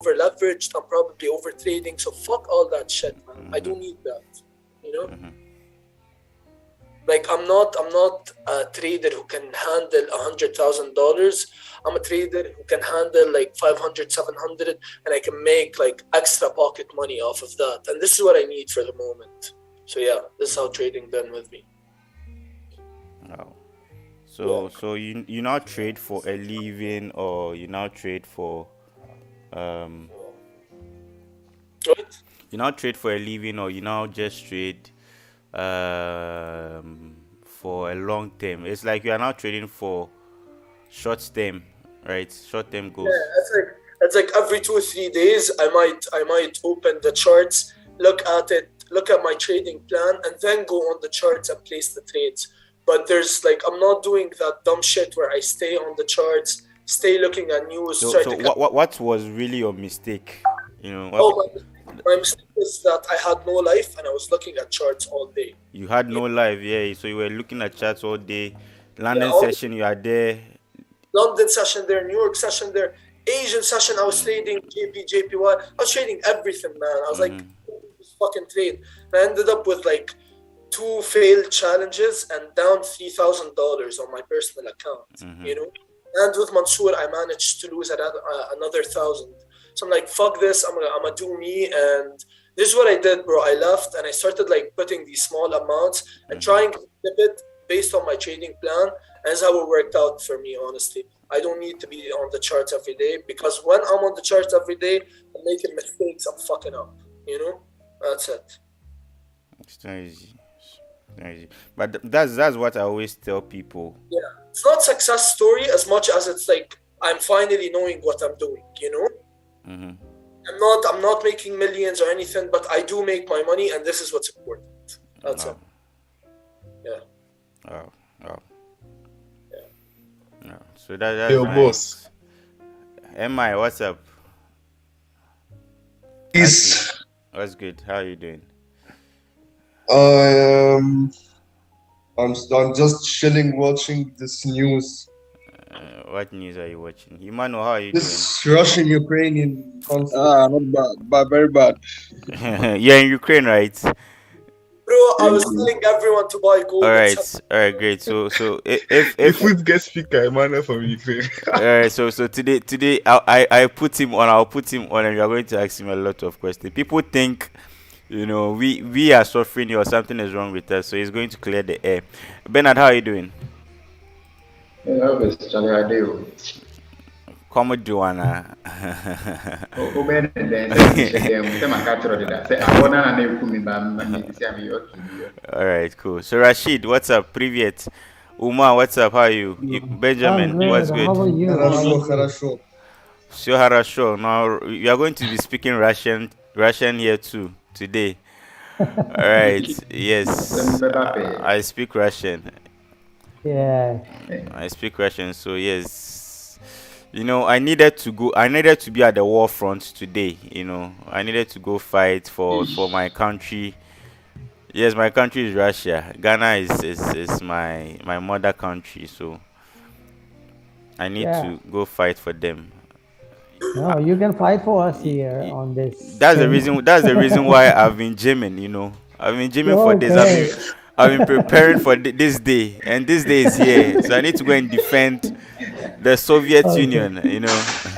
over leveraged, I'm probably over trading. So fuck all that shit, man. I don't need that. You know? Like I'm not a trader who can handle $100,000. I'm a trader who can handle like 500, 700, and I can make like extra pocket money off of that. And this is what I need for the moment. So yeah, this is how trading done with me. Wow. So you now trade for a living, or you now trade for What? you now trade for a living, or you now just trade for a long term? It's like you are now trading for short term, right? Short term Yeah, goals. it's like every 2 or 3 days I might open the charts, look at it, look at my trading plan, and then go on the charts and place the trades. But there's like I'm not doing that dumb shit where I stay on the charts, stay looking at news, try So to catch. what was really your mistake? You know, Oh, my mistake is that I had no life and I was looking at charts all day. you had Yeah, no life, yeah. So you were looking at charts all day. yeah, London session, you are there. London session there, New York session there, Asian session. I was trading JPY. I was trading everything, man. I was like, this fucking trade. And I ended up with like 2 failed challenges and down $3,000 on my personal account. You know, and with Mansour, I managed to lose another 1,000. So I'm like, fuck this. I'm gonna do me. And this is what I did, bro. I left and I started like putting these small amounts and trying to flip it based on my trading plan. And that's how it worked out for me, honestly. I don't need to be on the charts every day, because when I'm on the charts every day, I'm making mistakes. I'm fucking up. You know, that's it. It's not easy. It's not easy. But that's what I always tell people. Yeah, it's not success story as much as it's like I'm finally knowing what I'm doing. You know, I'm not making millions or anything, but I do make my money, and this is what's important. That's it. Oh, Yeah. oh, oh. Yeah. No. So that's Yo, nice. boss. Mi, what's up? Aki, Is what's good? How are you doing? um I'm just chilling watching this news. What news are you watching? Emmanuel, how are you doing? This Russian-Ukrainian conflict. Not bad, but very bad. You're in Ukraine, right? Bro, I was telling everyone to buy All gold and right, sell. all right, great. So if If we get speaker Emmanuel from Ukraine. all right, so today I put him on. I'll put him on, and we are going to ask him a lot of questions. People think, we are suffering or something is wrong with us, so he's going to clear the air. Bernard, how are you doing? Elvis, Charlie Adeo. Come do one. Obey the dance, say my catcher did that. Say, I want to name me, but All right, cool. So Rashid, what's up? Привет. Uma, what's up? How are you? I'm Benjamin, great. what's How good? are you? Хорошо, хорошо. Все хорошо. Now we are going to be speaking Russian here too today. All right. Yes, I speak Russian. Yeah. I speak Russian. So yes, I needed to go. I needed to be at the war front today. I needed to go fight for my country. Yes, my country is Russia. Ghana is my mother country. So I need Yeah. to go fight for them. No, you can fight for us here on this That's the thing. reason. That's the reason why I've been gymming. I've been gymming for this. Okay. I've been preparing for this day, and this day is here. So I need to go and defend the Soviet Okay. Union.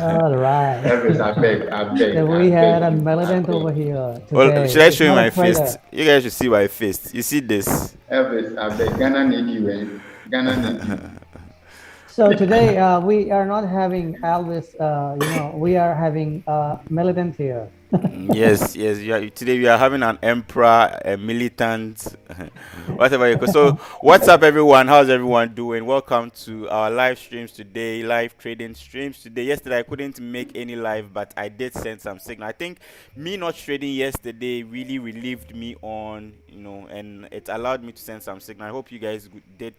All right. Elvis, I beg. So we had a militant over here Well, today. should I It's show you not my a traitor. fist? You guys should see my fist. You see this? Elvis, I beg. Ghana need you, eh? Ghana need you. So today we are not having Elvis. We are having militant here. Yes. Today we are having an emperor, a militant, whatever you call. So, what's up, everyone? How's everyone doing? Welcome to our live streams today, live trading streams today. Yesterday I couldn't make any live, but I did send some signal. I think me not trading yesterday really relieved me on, and it allowed me to send some signal. I hope you guys did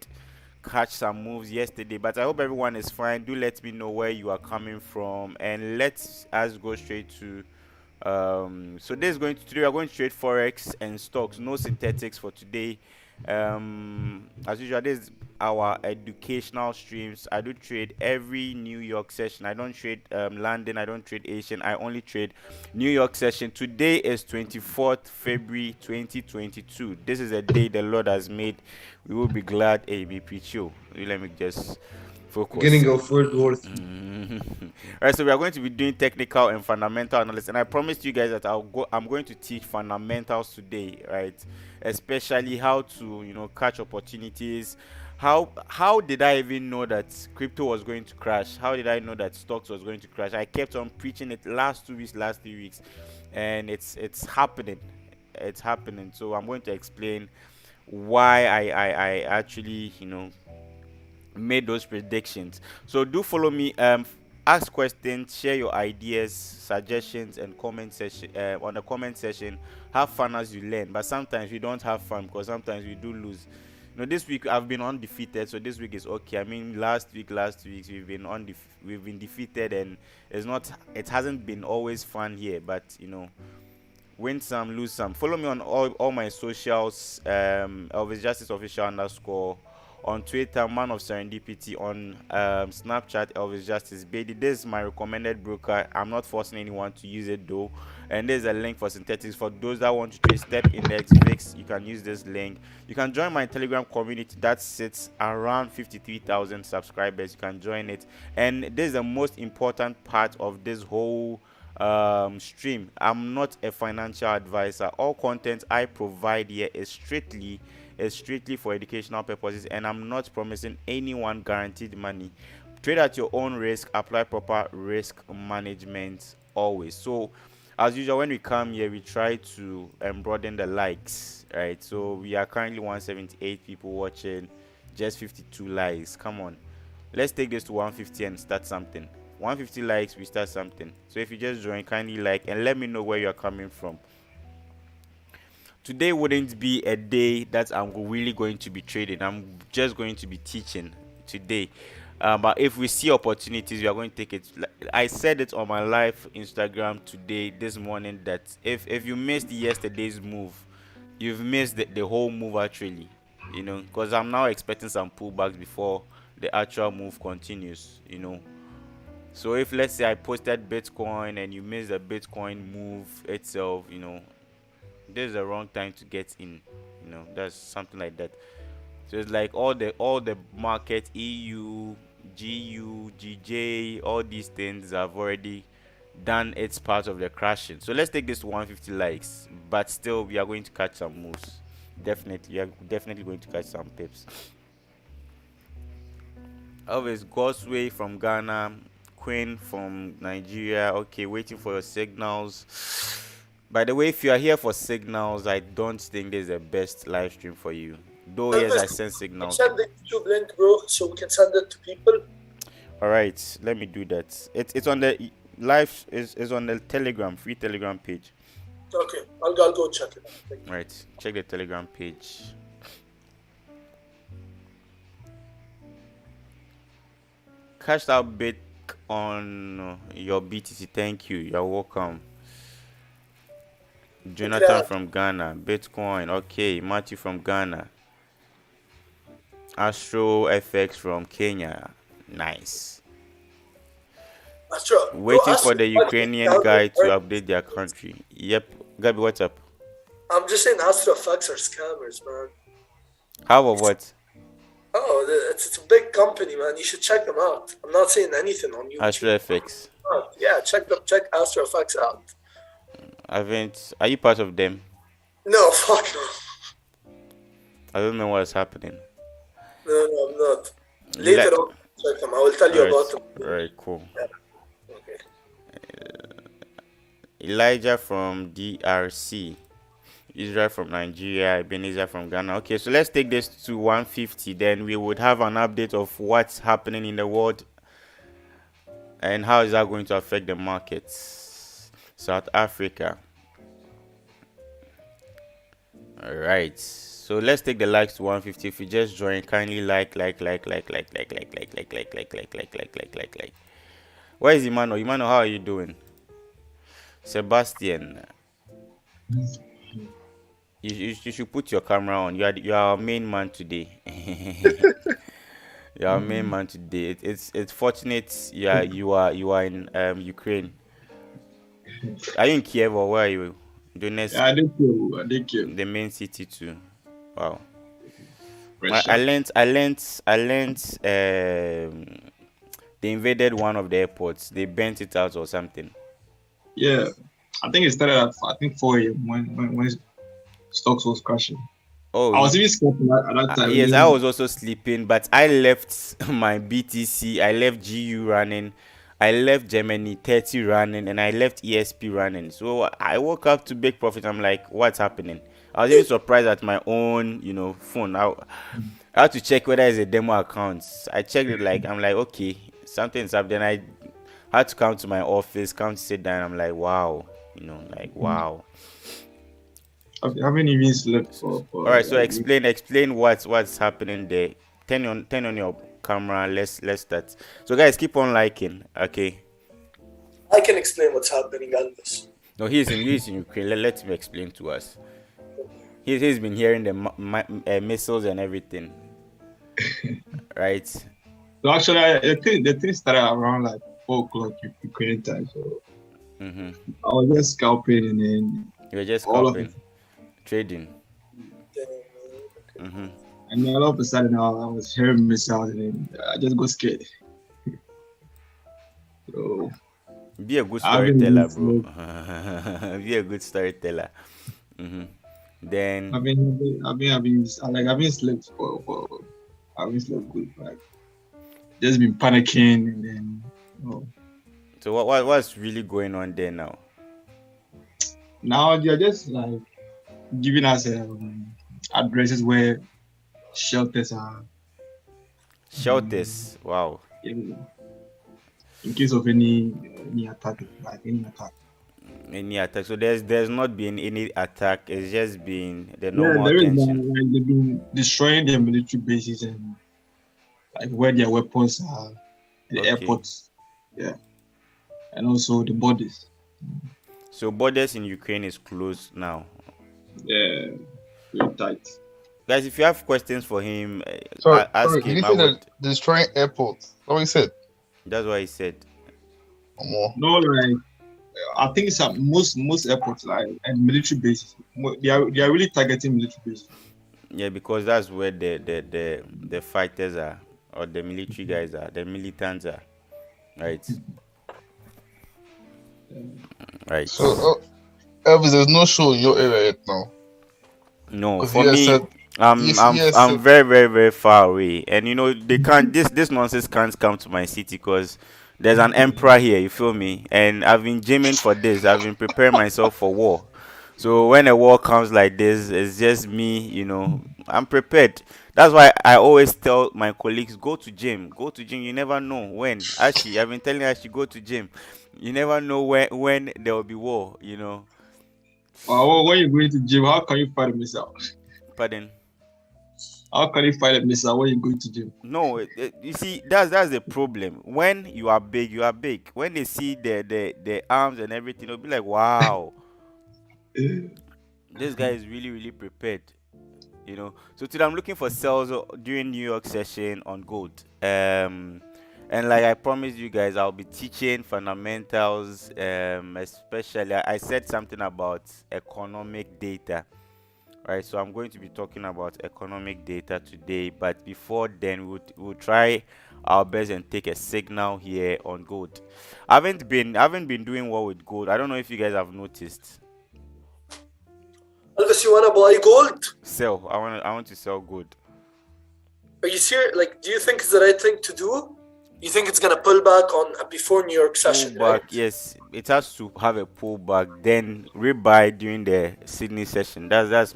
catch some moves yesterday, but I hope everyone is fine. Do let me know where you are coming from, and let's go straight to so today we are going to trade forex and stocks, no synthetics for today. As usual, this is our educational streams. I do trade every New York session. I don't trade London. I don't trade Asian. I only trade New York session. Today is 24th February 2022. This is a day the Lord has made. We will be glad. Hey, be chill. Let me just focus. Beginning of World War III. Alright, so we are going to be doing technical and fundamental analysis, and I promised you guys that I'm going to teach fundamentals today, right? Especially how to catch opportunities. How did I even know that crypto was going to crash? How did I know that stocks was going to crash? I kept on preaching it last 2 weeks, last 3 weeks, and it's happening. It's happening. So I'm going to explain why I actually made those predictions. So do follow me. Ask questions, share your ideas, suggestions, and comment section on the comment section. Have fun as you learn, but sometimes we don't have fun because sometimes we do lose. This week I've been undefeated, so this week is okay. I mean, last weeks we've been defeated, and it hasn't been always fun here. But win some, lose some. Follow me on all my socials. Elvis Justice Official _ on Twitter, Man of Serendipity, on Snapchat, Elvis Justice Baby. This is my recommended broker. I'm not forcing anyone to use it though. And there's a link for synthetics for those that want to trade Step Index VIX. You can use this link. You can join my Telegram community that sits around 53,000 subscribers. You can join it. And this is the most important part of this whole stream. I'm not a financial advisor. All content I provide here is strictly for educational purposes, and I'm not promising anyone guaranteed money. Trade at your own risk. Apply proper risk management always. So as usual, when we come here, we try to broaden the likes, right? So we are currently 178 people watching, just 52 likes. Come on, let's take this to 150 and start something. 150 likes, we start something. So if you just join, kindly like and let me know where you're coming from. Today wouldn't be a day that I'm really going to be trading. I'm just going to be teaching today. But if we see opportunities, we are going to take it. I said it on my live Instagram this morning, that if you missed yesterday's move, you've missed the whole move actually. Because I'm now expecting some pullbacks before the actual move continues. So if, let's say, I posted Bitcoin and you missed the Bitcoin move itself, this is the wrong time to get in. That's something like that. So it's like all the market, EU, GU, GJ, all these things have already done its part of the crashing. So let's take this to 150 likes, but still we are going to catch some moves. Definitely, we are definitely going to catch some pips. Always Gosway from Ghana, Queen from Nigeria. Okay, waiting for your signals. By the way, if you are here for signals, I don't think this is the best live stream for you. Though, yes, I send signals. Send the YouTube link, bro, so we can send it to people. All right, let me do that. It's on the live. Is on the Telegram, free Telegram page. Okay, I'll go check it. All right, check the Telegram page. Cashed out bit on your BTC. Thank you. You're welcome. Jonathan from Ghana. Bitcoin. Okay. Matthew from Ghana. Astro FX from Kenya. Nice. Astro, waiting for the Ukrainian guy to update their country. Yep. Gabi, what's up? I'm just saying Astro FX are scammers, man. How about what? Oh, it's a big company, man. You should check them out. I'm not saying anything on YouTube. Astro FX. Yeah, check Astro FX out. Are you part of them? No, fuck no. I don't know what's happening. No, I'm not. Later on, check them. I will tell you about them. Alright, cool. Yeah. Okay. Elijah from DRC. Israel from Nigeria, Ebenezer from Ghana. Okay, so let's take this to 150. Then we would have an update of what's happening in the world and how is that going to affect the markets. South Africa. All right. So let's take the likes to 150. If you just join, kindly like. Where is Emmanuel? Emmanuel, how are you doing? Sebastian. You should put your camera on. You are our main man today. You are our main man today. It's fortunate you are in Ukraine. Are you in Kiev or where are you? Donetsk, Yeah, I did you. the main city too. Wow. I Pressure. learned. They invaded one of the airports. They burnt it out or something. Yeah, I think it started at I think 4 a.m. when stocks was crashing. Oh, I was even sleeping at that time. yes, I Then, was also sleeping, but I left my BTC, I left GU running, I left Germany 30 running, and I left ESP running. So I woke up to big profit. I'm like, what's happening? I was even surprised at my own, phone. I had to check whether it's a demo account. I checked it, like, I'm like, okay, something's up. Then I had to come to my office, come to sit down. I'm like, wow, like, wow. I haven't even slept All for right, so like week. explain what's happening there. Turn on your camera. Let's start. So guys, keep on liking. Okay. I can explain what's happening, Elvis. No, he's in Ukraine. Let him explain to us. He's been hearing the missiles and everything, right? So actually, the thing started around like 4 o'clock Ukrainian time. So Mm-hmm. I was just scalping, and then You were just all of scalping, it, trading. Mm-hmm. and then all of a sudden I was hearing missiles, and then I just got scared. So Be a good I haven't storyteller, even bro. slept. Be a good storyteller. Mm-hmm. Then, I've been slept I haven't slept good. Like just been panicking, and then so what's really going on there now? now they're just like giving us addresses where shelters are Shelters. Wow. in, in case of any attack, like any attack. Any attack? So there's not been any attack. It's just been the Yeah, normal there is tension. like they've been destroying their military bases and like where their weapons are, the Okay. airports, yeah, and also the borders. So borders in Ukraine is closed now. Yeah, very tight. Guys, if you have questions for him, Sorry, ask did him. you I say would. that destroying airports? That's what you said. That's what he said. More. No, like I think it's most airports like and military bases. They are really targeting military bases. Yeah, because that's where the fighters are, or the military guys are, the militants are, right? Right. So, Elvis, there's no show in your area yet now. No, Because for you me, said I'm very, very, very far away, and they can't. This nonsense can't come to my city because there's an emperor here. You feel me? And I've been gymming for this. I've been preparing myself for war. So when a war comes like this, it's just me. I'm prepared. That's why I always tell my colleagues, go to gym. Go to gym. You never know when. Actually, I've been telling Ashley, go to gym. You never know when there will be war. When you going to gym, how can you fight a missile? Pardon. How can you fight a missile when you go to gym? No, you see, that's the problem. When you are big, you are big. When they see the arms and everything, they'll be like, wow, this guy is really, really prepared. So today I'm looking for sales during New York session on gold. And like I promised you guys, I'll be teaching fundamentals. Especially, I said something about economic data. Right, so I'm going to be talking about economic data today, but before then we'll try our best and take a signal here on gold. I haven't been doing well with gold. I don't know if you guys have noticed. Elvis, you wanna buy gold? Sell. I want to sell gold. Are you serious? Like, do you think it's the right thing to do? You think it's gonna pull back on before New York session, Pullback, right? yes, it has to have a pullback, then rebuy during the Sydney session. That's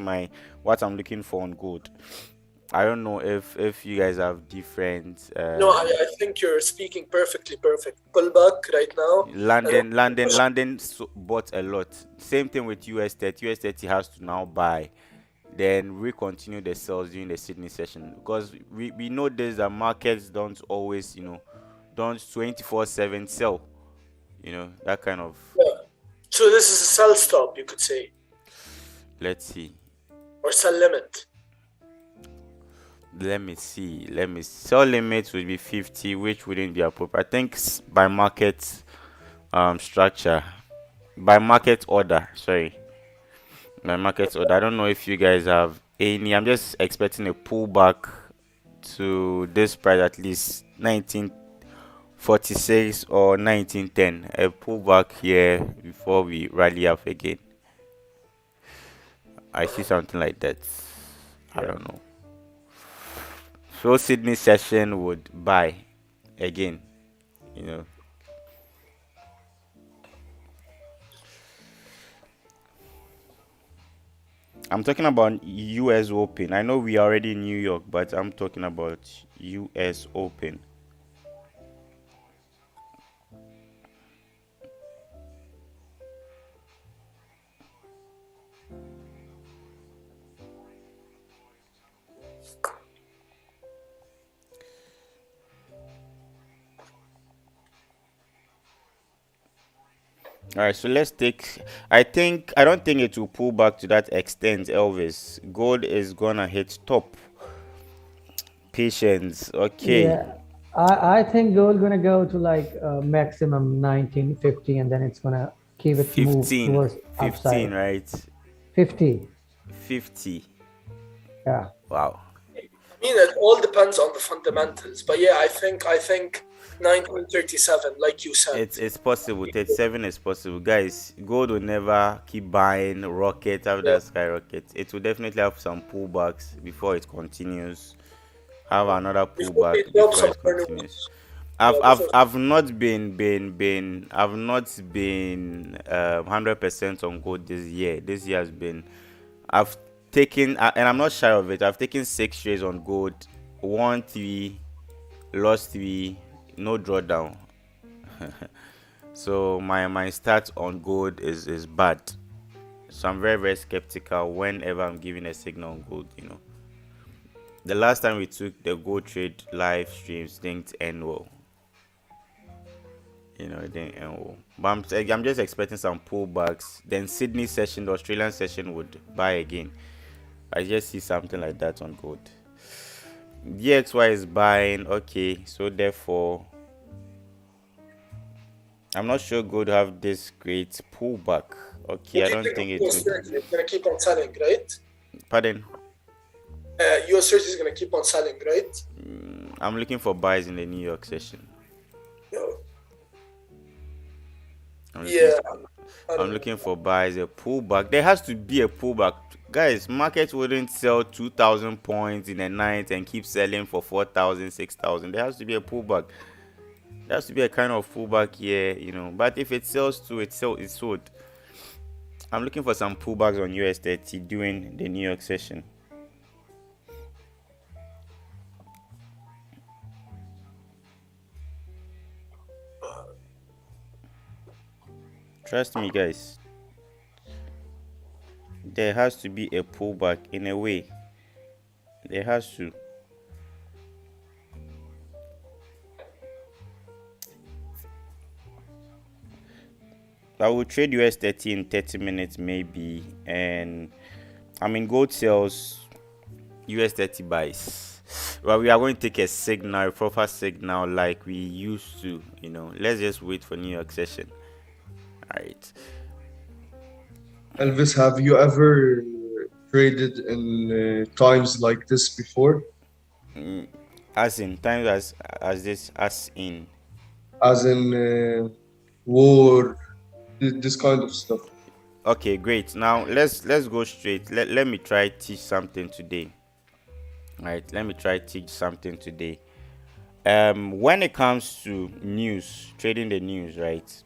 what I'm looking for on gold. I don't know if you guys have different. No, I think you're speaking perfectly perfect. Pull back right now. London bought a lot. Same thing with US30. US30 has to now buy. Then we continue the sales during the Sydney session, because we know this, that markets don't always don't 24/7 sell. That kind of. Yeah. So this is a sell stop, you could say. Let's see. or sell limit? Let me see. Sell limit would be 50, which wouldn't be appropriate. I think by market structure, by market order. Sorry, by market order. I don't know if you guys have any. I'm just expecting a pullback to this price, at least 1946 or 1910. A pullback here before we rally up again. I see something like that. I don't know. So Sydney session would buy again, you know. I'm talking about US Open. I know we are already in New York, but I'm talking about US Open. All right, so let's take. I don't think it will pull back to that extent, Elvis. Gold is gonna hit top. Patience, okay. Yeah, I think gold gonna go to like maximum 1950, and then it's gonna keep it move 15, towards 15, upside. right? 50. 50. Yeah. Wow. I mean, it all depends on the fundamentals. But yeah, I think 1937, like you said. It's possible. 37 is possible, guys. Gold will never keep buying rocket after skyrocket. It will definitely have some pullbacks before it continues. Have another Before pullback it drops before it some continues. before- I've not been I've not been 100% on gold this year. This year has been, I've taken and I'm not shy of it. I've taken 6 trades on gold, won 3, lost 3, no drawdown. So my stats on gold is bad. So I'm very, very skeptical whenever I'm giving a signal on gold, you know. The last time we took the gold trade live streams didn't end well. You know, it didn't end well. But I'm just expecting some pullbacks. Then Sydney session, the Australian session would buy again. I just see something like that on gold. DXY is buying, okay, so therefore I'm not sure gold have this great pullback. Okay, I don't think it US would. 30 is gonna keep on selling, right? Pardon? US 30 is gonna keep on selling, right? I'm looking for buys in the New York session. No. I'm looking for buys, a pullback. There has to be a pullback. Guys, market wouldn't sell 2,000 points in a night and keep selling for 4,000, 6,000. There has to be a pullback. There has to be a kind of pullback here, you know. But if it sells to, it's sold. I'm looking for some pullbacks on US 30 during the New York session. Trust me, guys. There has to be a pullback in a way. There has to. I will trade US 30 in 30 minutes maybe, and I mean gold sells, US 30 buys. Well, we are going to take a signal, a proper signal like we used to, you know. Let's just wait for New York session. All right. Elvis, have you ever traded in times like this before? As in times as this, as in war, this kind of stuff. Okay, great. Now let's go straight. Let me try teach something today. All right, let me try teach something today. When it comes to news, trading the news, right?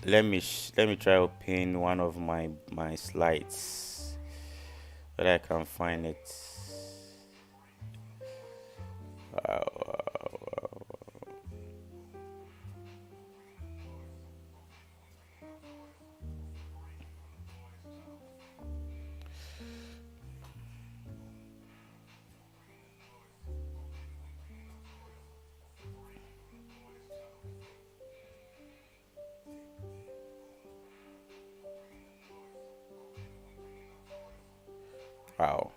Let me try to open one of my slides, but I can find it. Wow.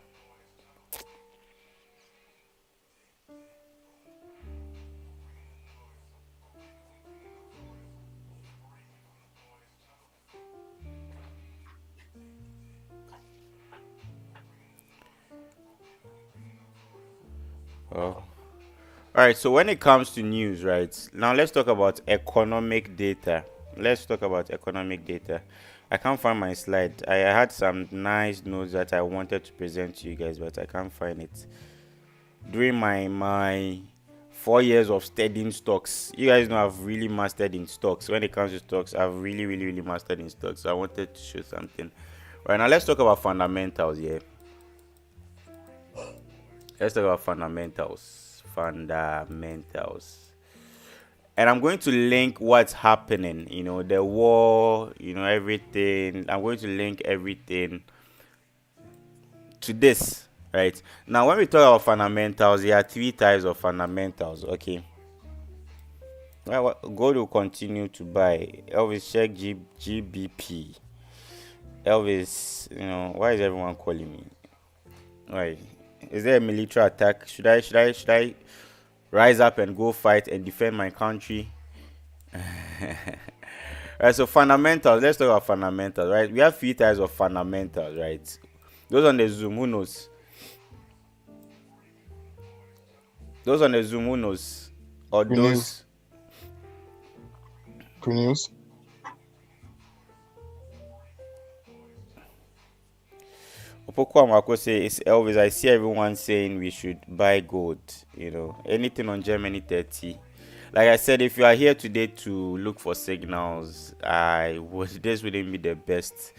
Oh. All right. So when it comes to news, right now, let's talk about economic data. Let's talk about economic data. I can't find my slide. I had some nice notes that I wanted to present to you guys, but I can't find it. During my 4 years of studying stocks, you guys know I've really mastered in stocks. When it comes to stocks, I've really mastered in stocks. So I wanted to show something. Right now, let's talk about fundamentals here. Let's talk about fundamentals. Fundamentals. And I'm going to link what's happening, the war, everything. I'm going to link everything to this, right? Now, when we talk about fundamentals, there are 3 types of fundamentals, okay? Well, gold will continue to buy. Elvis, check GBP. Elvis, why is everyone calling me? Why? Is there a military attack? Should I rise up and go fight and defend my country? Right, so fundamentals. Let's talk about fundamentals, right? We have 3 types of fundamentals, right? Those on the Zoom, who knows? Those on the Zoom, who knows? Or those? Good news. Opoko Amako say it's Elvis. I see everyone saying we should buy gold. Anything on Germany 30. Like I said, if you are here today to look for signals, this wouldn't be the best,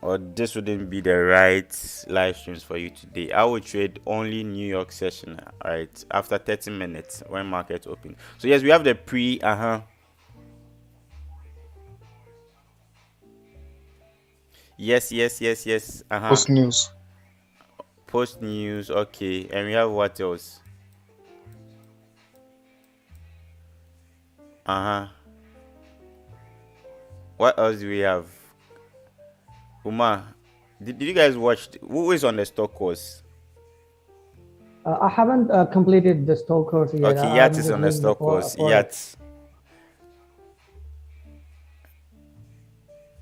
or this wouldn't be the right live streams for you today. I will trade only New York session, right, after 30 minutes when market open. So yes, we have the pre. Yes. Post news. Post news. Okay, and we have what else? What else do we have? Uma, did you guys watch? Who is on the stock course? I haven't completed the stock course yet. Okay, Yat is on the stock course. Yat.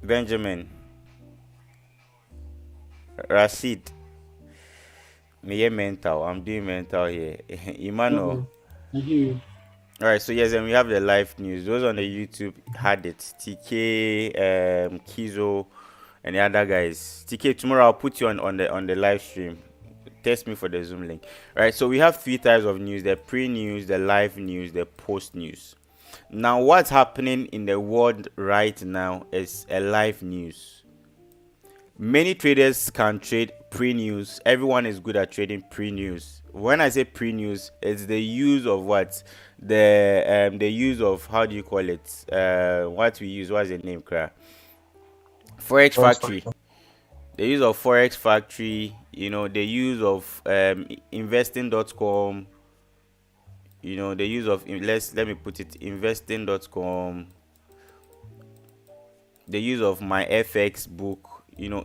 Benjamin. Rashid. Me mental. I'm doing mental here. Emmanuel. All right, so yes, and we have the live news. Those on the YouTube had it. TK, Kizo, and the other guys. TK, tomorrow I'll put you on the live stream. Test me for the Zoom link. All right, so we have 3 types of news: the pre-news, the live news, the post-news. Now, what's happening in the world right now is a live news. Many traders can trade pre-news. Everyone is good at trading pre-news. When I say pre-news, it's the use of what? The use of, how do you call it? What we use, what's the name, Kra? Forex Factory. The use of Forex Factory, the use of investing.com, the use of, let me put it, investing.com, the use of my FX book,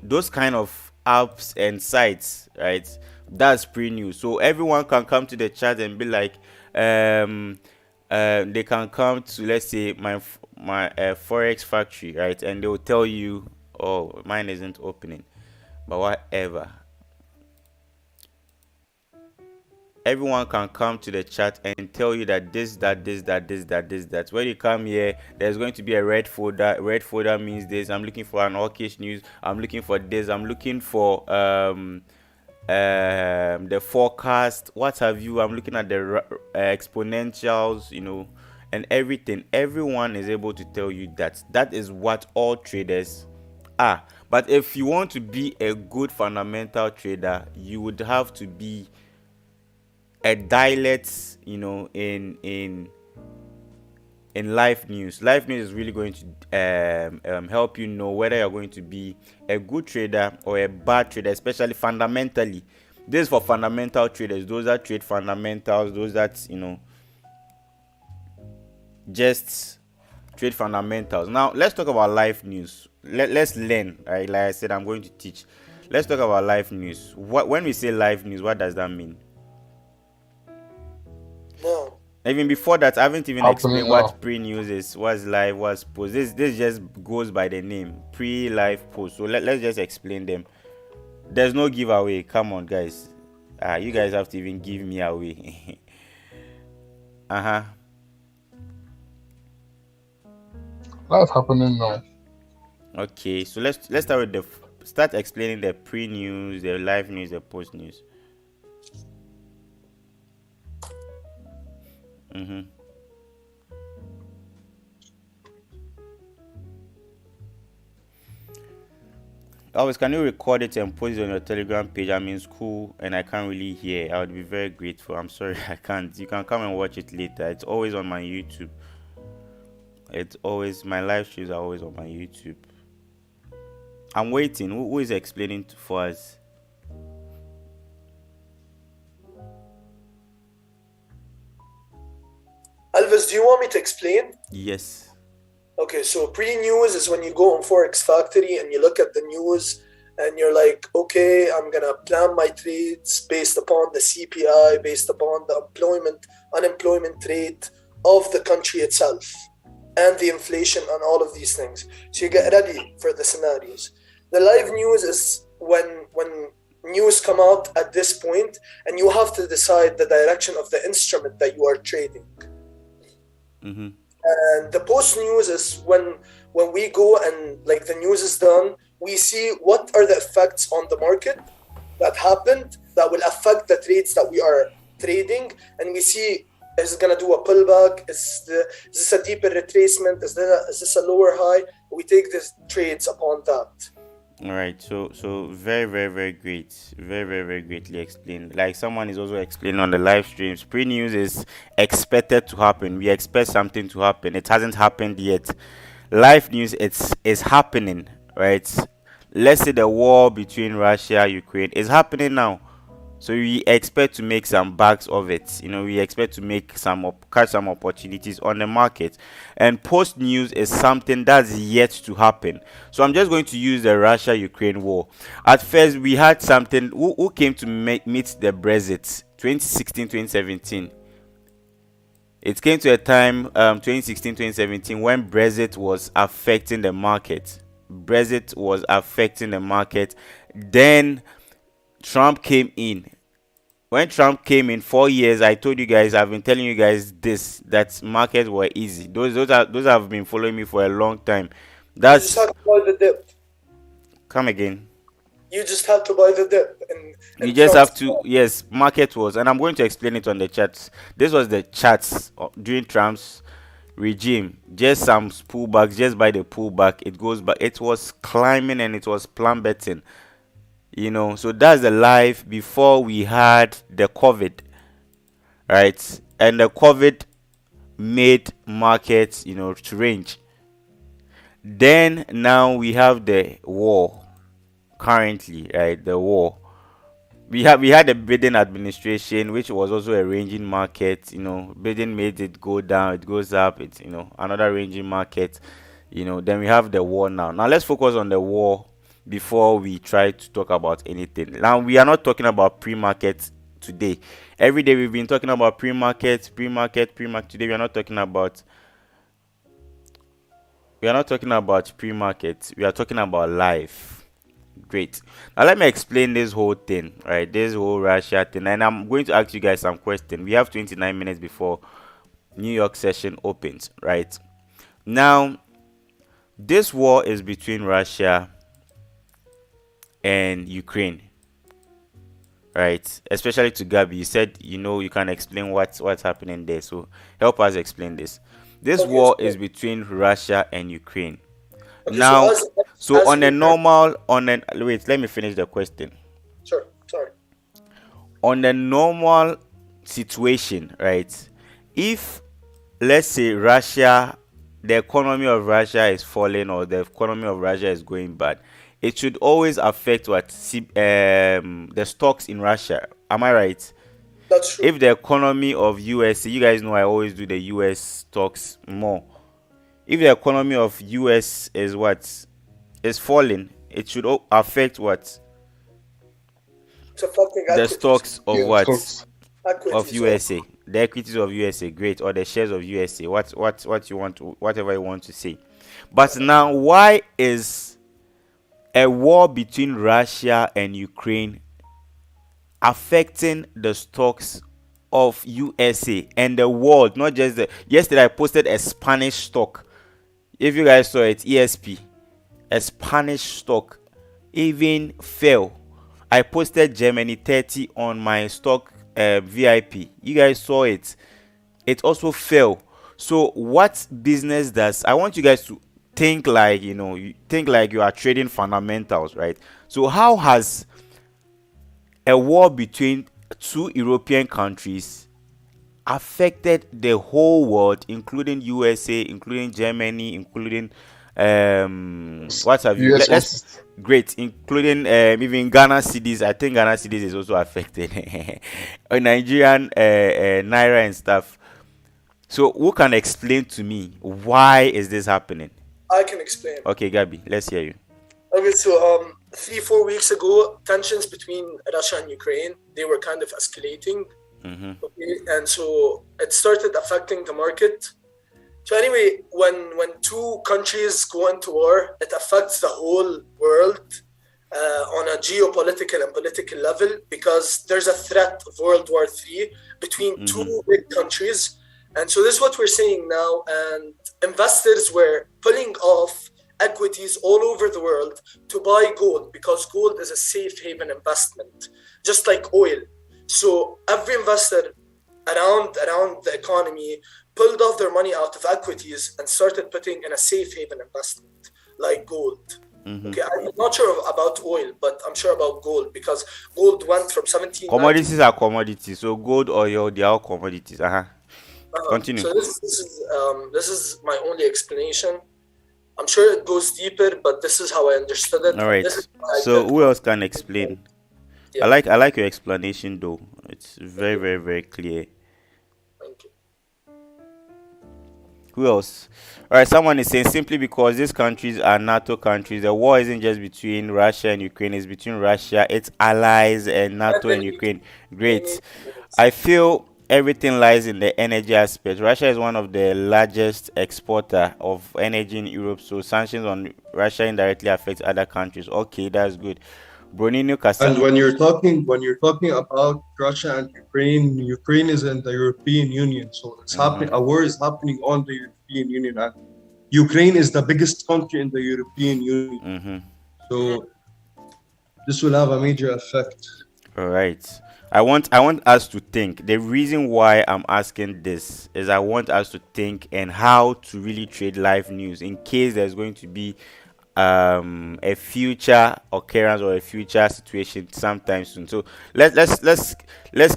those kind of apps and sites, right? That's pre-news. So everyone can come to the chat and be like, they can come to, let's say, my Forex Factory, right? And they will tell you, oh, mine isn't opening, but whatever. Everyone can come to the chat and tell you that this, that. When you come here, there's going to be a red folder. Red folder means this. I'm looking for an hawkish news. I'm looking for this. I'm looking for the forecast. What have you? I'm looking at the exponentials, and everything. Everyone is able to tell you that. That is what all traders are. But if you want to be a good fundamental trader, you would have to be a dialect, in live news. Live news is really going to help you know whether you're going to be a good trader or a bad trader, especially fundamentally. This is for fundamental traders, those that trade fundamentals, those that just trade fundamentals. Now let's talk about live news. Let's learn, right? Like I said, I'm going to teach. let's talk about live news. When we say live news, what does that mean? No. Even before that, I haven't even Happening explained now. what pre-news is, what's live, what's post. This just goes by the name, pre-live, post. So let's just explain them. There's no giveaway. Come on, guys. You guys have to even give me away. That's happening now. Okay, so let's start with start explaining the pre-news, the live news, the post news. Always, can you record it and post it on your Telegram page? I'm in school and I can't really hear. I would be very grateful. I'm sorry, I can't. You can come and watch it later. It's always on my YouTube. It's always, my live streams are always on my YouTube. I'm waiting. Who is explaining for us? Alvis, do you want me to explain? Yes. Okay, so pre-news is when you go on Forex Factory and you look at the news and you're like, okay, I'm gonna plan my trades based upon the CPI, based upon the unemployment rate of the country itself, and the inflation and all of these things. So you get ready for the scenarios. The live news is when news come out at this point and you have to decide the direction of the instrument that you are trading. And the post news is when we go and like the news is done, we see what are the effects on the market that happened that will affect the trades that we are trading, and we see, is it gonna do a pullback? Is this a deeper retracement? Is this a lower high? We take these trades upon that. All right, so very, very, very great, very, very, very greatly explained. Like someone is also explaining on the live streams, pre-news is expected to happen. We expect something to happen. It hasn't happened yet. Live news, it's happening, right? Let's say the war between Russia, Ukraine is happening now. So we expect to make some bags of it. We expect to make catch some opportunities on the market. And post news is something that's yet to happen. So I'm just going to use the Russia-Ukraine war. At first, we had something. Who came to meet the Brexit? 2016, 2017. It came to a time, 2016, 2017, when Brexit was affecting the market. Brexit was affecting the market. Then Trump came in. When Trump came in 4 years, I told you guys, I've been telling you guys that markets were easy. Those have been following me for a long time. You just have to buy the dip. Come again. You just have to buy the dip. You just have to, yes, market was, and I'm going to explain it on the charts. This was the charts during Trump's regime. Just some pullbacks, just by the pullback, it goes back. It was climbing and it was plummeting. So that's the life before we had the COVID, right? And the COVID made markets, to range. Then now we have the war currently, right? The war. We had the Biden administration, which was also a ranging market. Biden made it go down, it goes up. It's another ranging market. Then we have the war now. Now let's focus on the war before we try to talk about anything. Now we are not talking about pre-market today. Every day we've been talking about pre-market. Today we are not talking about pre-market. We are talking about live. Great. Now let me explain this whole thing, right? This whole Russia thing, and I'm going to ask you guys some questions. We have 29 minutes before New York session opens, right? Now this war is between Russia and Ukraine, right? Especially to Gabby, you said you can explain what's happening there. So help us explain this. This war is between Russia and Ukraine. Okay, now, so on a normal, wait, let me finish the question. Sure, sorry. On a normal situation, right? If let's say the economy of Russia is falling or the economy of Russia is going bad, it should always affect the stocks in Russia. Am I right? That's true. If the economy of US, you guys know I always do the US stocks more. If the economy of US is falling, it should affect It's affecting The equities. stocks of Yeah, what? stocks. Of Equities. USA. The equities of USA. Great. Or the shares of USA. What you want to, whatever you want to say. But now, why is a war between Russia and Ukraine affecting the stocks of USA and the world? Not just the. Yesterday I posted a Spanish stock. If you guys saw it, ESP, a Spanish stock, even fell. I posted Germany 30 on my stock VIP. You guys saw it. It also fell. So what business does? I want you guys to think like, you think like you are trading fundamentals, right? So how has a war between two European countries affected the whole world, including USA, including Germany, including what have you? US Let's great, including even Ghana cedis. I think Ghana cedis is also affected. Nigerian naira and stuff. So who can explain to me why is this happening? I can explain. Okay, Gabby, let's hear you. Okay, so 3-4 weeks ago, tensions between Russia and Ukraine, they were kind of escalating. Okay, and so it started affecting the market. So anyway, when two countries go into war, it affects the whole world on a geopolitical and political level, because there's a threat of World War III between two big countries. And so this is what we're seeing now, and investors were pulling off equities all over the world to buy gold, because gold is a safe haven investment, just like oil. So every investor around the economy pulled off their money out of equities and started putting in a safe haven investment like gold. Okay, I'm not sure about oil, but I'm sure about gold, because gold went from 17. Commodities are commodities. So gold, oil, they are all commodities. Continue. So this is my only explanation. I'm sure it goes deeper, but this is how I understood it. All right. So who else can explain? Yeah. I like your explanation though. It's very, very, very clear. Thank you. Who else? All right. Someone is saying simply because these countries are NATO countries, the war isn't just between Russia and Ukraine. It's between Russia, its allies, and NATO and Ukraine. Great. I feel everything lies in the energy aspect. Russia is one of the largest exporter of energy in Europe, so sanctions on Russia indirectly affect other countries. Okay, that's good. Bronino Casino. And when you're talking about Russia and Ukraine, Ukraine is in the European Union, so it's happening. A war is happening on the European Union, and Ukraine is the biggest country in the European Union. So this will have a major effect. All right. I want us to think. The reason why I'm asking this is I want us to think and how to really trade live news in case there's going to be a future occurrence or a future situation sometime soon. So let's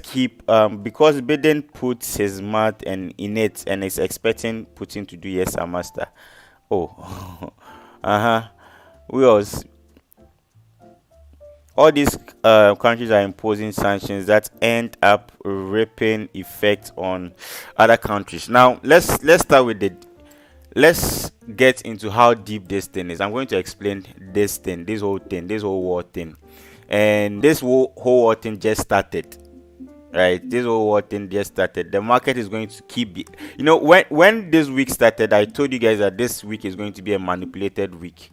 keep because Biden puts his mouth in it and is expecting Putin to do yes, sir, master. Oh, who else? All these countries are imposing sanctions that end up ripping effect on other countries. Now let's start with let's get into how deep this thing is. I'm going to explain this whole war thing, and this whole war thing just started, right? This whole war thing just started. The market is going to keep when this week started, I told you guys that this week is going to be a manipulated week.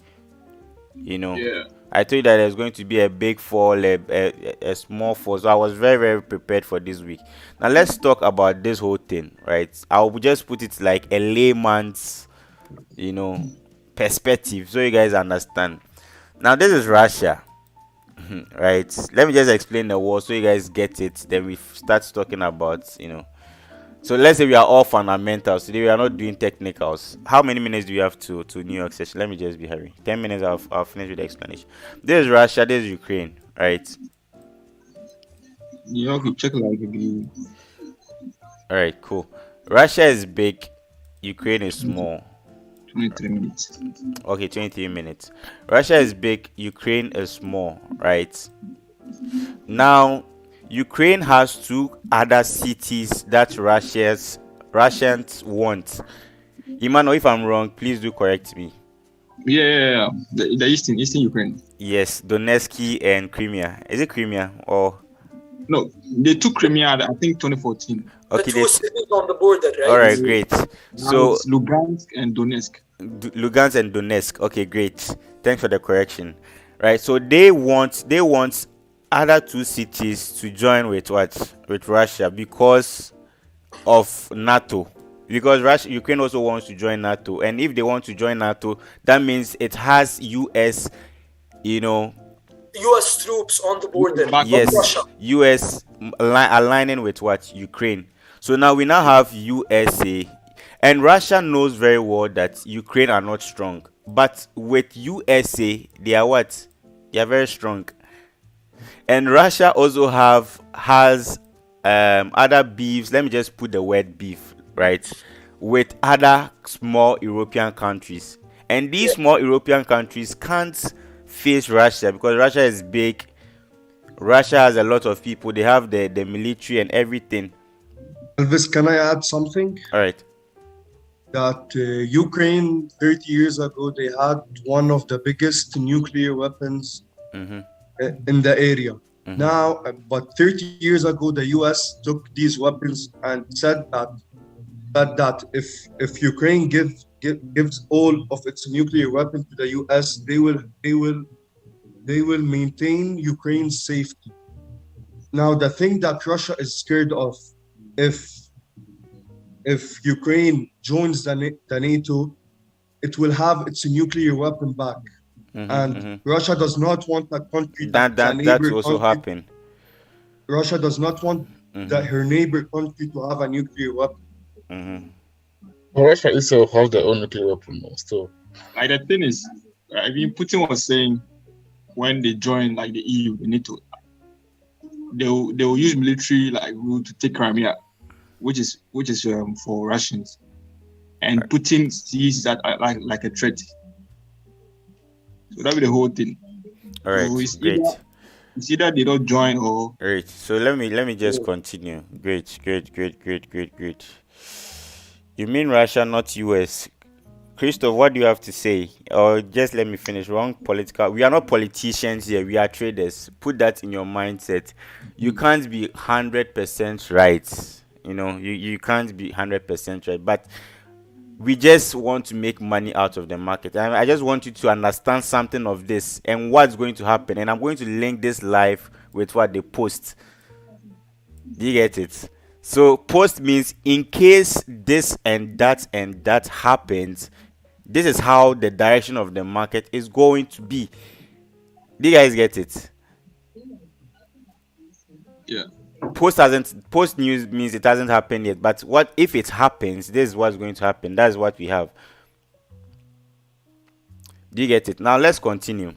Yeah. I told you that there's going to be a big fall, a small fall. So I was very, very prepared for this week. Now let's talk about this whole thing, right? I'll just put it like a layman's, perspective, so you guys understand. Now this is Russia, right? Let me just explain the war so you guys get it. Then we start talking about, So let's say we are all fundamentals. Today we are not doing technicals. How many minutes do we have to New York session? Let me just be hurry. 10 minutes, I'll finish with the explanation. This is Russia, this is Ukraine, right? You have to check like again. All right, cool. Russia is big, Ukraine is small. 23 minutes. Okay, 23 minutes. Russia is big, Ukraine is small, right? Now Ukraine has two other cities that Russians want. Emmanuel, if I'm wrong, please do correct me. Yeah. The Eastern Ukraine. Yes, Donetsk and Crimea. Is it Crimea or? No, they took Crimea, I think, 2014. Okay, The two cities on the border, right? all right, great. So It's Lugansk and Donetsk. Lugansk and Donetsk. Okay, great. Thanks for the correction. Right. So they want other two cities to join with what? With Russia because of NATO. Because Ukraine also wants to join NATO, and if they want to join NATO, that means it has US, U.S. troops on the border. yes, Russia. US aligning with what? Ukraine. So now we have USA, and Russia knows very well that Ukraine are not strong, but with USA they are what? They are very strong. And Russia also has other beefs. Let me just put the word beef, right, with other small European countries, and these small European countries can't face Russia because Russia is big. Russia has a lot of people. They have the military and everything. Elvis, can I add something? All right. That Ukraine 30 years ago, they had one of the biggest nuclear weapons in the area. Now, but 30 years ago, the US took these weapons and said that if Ukraine gives all of its nuclear weapons to the US, they will maintain Ukraine's safety. Now, the thing that Russia is scared of, if Ukraine joins the NATO, it will have its nuclear weapon back. Russia does not want a country that also happen. Russia does not want her neighbor country to have a nuclear weapon. Well, Russia itself has their own nuclear weapon still. Like the thing is, I mean, Putin was saying when they join like the EU, the NATO, they will use military like rule to take Crimea, which is for Russians, and Putin sees that like a threat. So that'll be the whole thing. All right, so great. It's either they don't join or. Great. So let me just continue. Great. You mean Russia, not US? Christoph, what do you have to say? Or just let me finish. Wrong political. We are not politicians here. We are traders. Put that in your mindset. You can't be 100% right. You can't be 100% right. But we just want to make money out of the market. I just want you to understand something of this and what's going to happen. And I'm going to link this live with what they post. Do you get it? So post means in case this and that happens, this is how the direction of the market is going to be. Do you guys get it? Yeah. Post news means it hasn't happened yet, but what if it happens? This is what's going to happen. That's what we have. Do you get it? Now let's continue.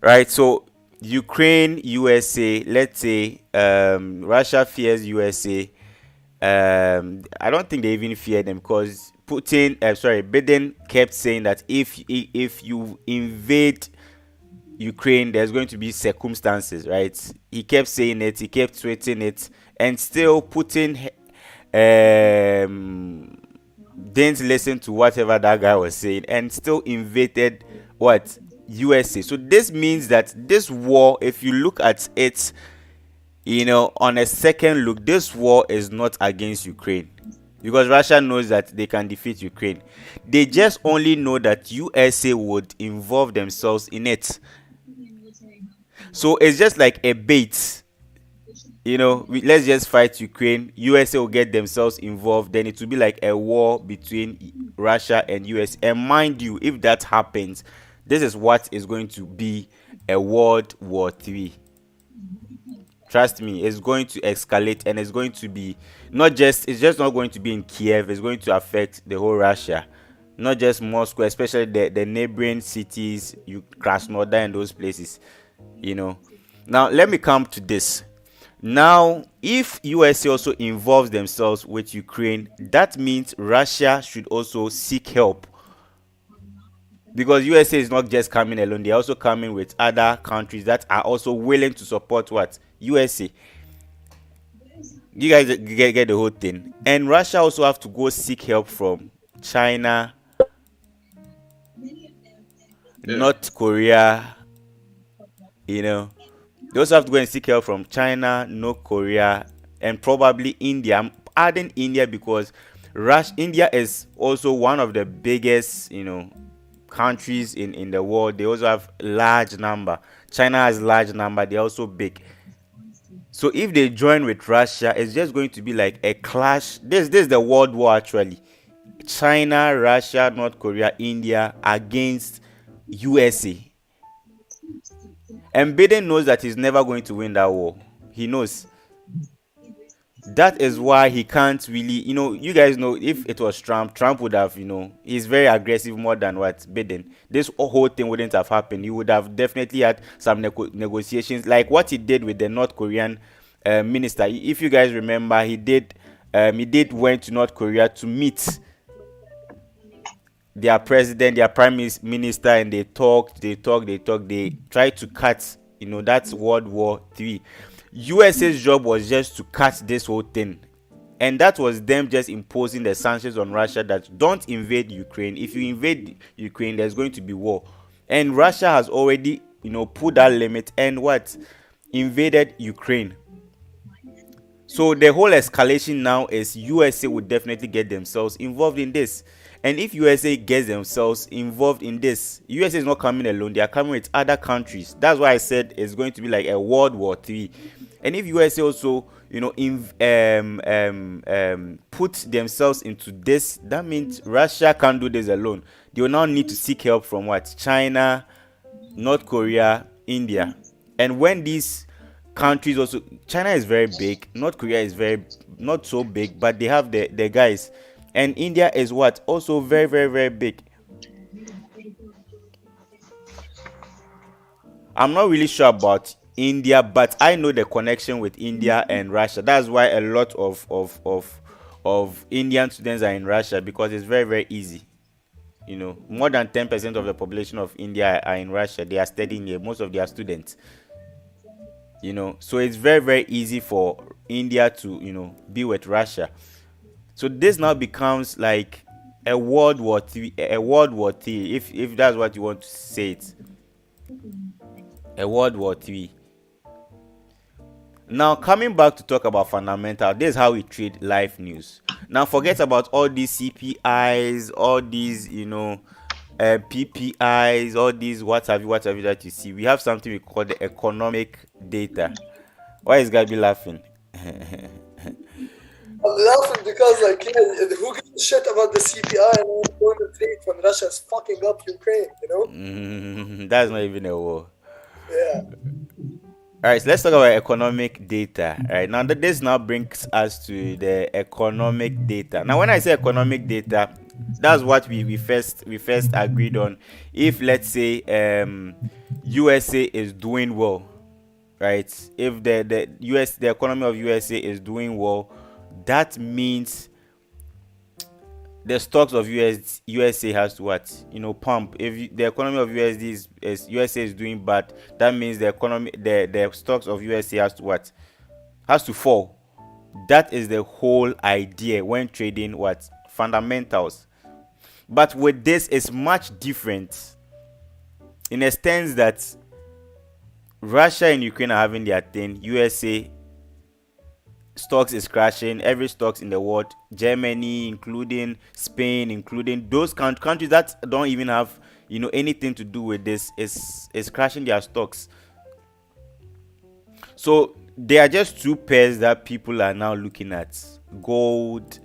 Right, so Ukraine, USA, let's say Russia fears USA. I don't think they even fear them because Biden kept saying that if you invade Ukraine, there's going to be circumstances, right? He kept saying it, he kept tweeting it, and still Putin didn't listen to whatever that guy was saying and still invaded what? USA. So this means that this war, if you look at it, on a second look, this war is not against Ukraine because Russia knows that they can defeat Ukraine. They just only know that USA would involve themselves in it. So it's just like a bait. Let's just fight Ukraine. USA will get themselves involved. Then it will be like a war between Russia and US. And mind you, if that happens, this is what is going to be a World War III. Trust me, it's going to escalate, and it's going to be it's just not going to be in Kiev. It's going to affect the whole Russia, not just Moscow, especially the neighboring cities, Krasnodar and those places. Now let me come to this. Now, if USA also involves themselves with Ukraine, that means Russia should also seek help. Because USA is not just coming alone, they're also coming with other countries that are also willing to support what? USA. You guys get the whole thing. And Russia also have to go seek help from China. North Korea, you know. They also have to go and seek help from China, North Korea, and probably India. I'm adding India because India is also one of the biggest, countries in the world. They also have large number. China has large number. They're also big. So if they join with Russia, it's just going to be like a clash. This is the world war actually. China, Russia, North Korea, India against USA. And Biden knows that he's never going to win that war. He knows. That is why he can't really, you guys know if it was Trump would have, he's very aggressive more than what Biden. This whole thing wouldn't have happened. He would have definitely had some negotiations like what he did with the North Korean minister. If you guys remember, he did went to North Korea to meet their president, their prime minister, and they tried to cut, that's World War III. USA's job was just to cut this whole thing, and that was them just imposing the sanctions on Russia that don't invade Ukraine. If you invade Ukraine, there's going to be war, and Russia has already, put that limit and invaded Ukraine. So the whole escalation now is USA would definitely get themselves involved in this. And if USA gets themselves involved in this, USA is not coming alone. They are coming with other countries. That's why I said it's going to be like a World War III. And if USA also, put themselves into this, that means Russia can't do this alone. They will now need to seek help from China, North Korea, India. And when these countries also, China is very big, North Korea is not so big, but they have the guys. And India is also very, very, very big. I'm not really sure about India, but I know the connection with India and Russia. That's why a lot of Indian students are in Russia, because it's very, very easy. More than 10% of the population of India are in Russia. They are studying here, most of their students. So it's very, very easy for India to, be with Russia. So this now becomes like a World War III, if that's what you want to say it. A World War III. Now coming back to talk about fundamental, this is how we treat live news. Now forget about all these CPIs, all these, PPIs, all these what have you that you see. We have something we call the economic data. Why is Gabi laughing? I'm laughing because, who gives a shit about the CPI and unemployment rate when Russia is fucking up Ukraine, That's not even a war. Yeah. All right, so let's talk about economic data. All right, now this now brings us to the economic data. Now, when I say economic data, that's what we first agreed on. If let's say USA is doing well, right? If the economy of USA is doing well, that means the stocks of USA has to pump. If the economy of USA is doing bad, that means the stocks of USA has to fall. That is the whole idea when trading fundamentals. But with this, it's much different in a sense that Russia and Ukraine are having their thing. USA stocks is crashing. Every stocks in the world, Germany, including Spain, including those countries that don't even have anything to do with this, is crashing their stocks. So there are just two pairs that people are now looking at: gold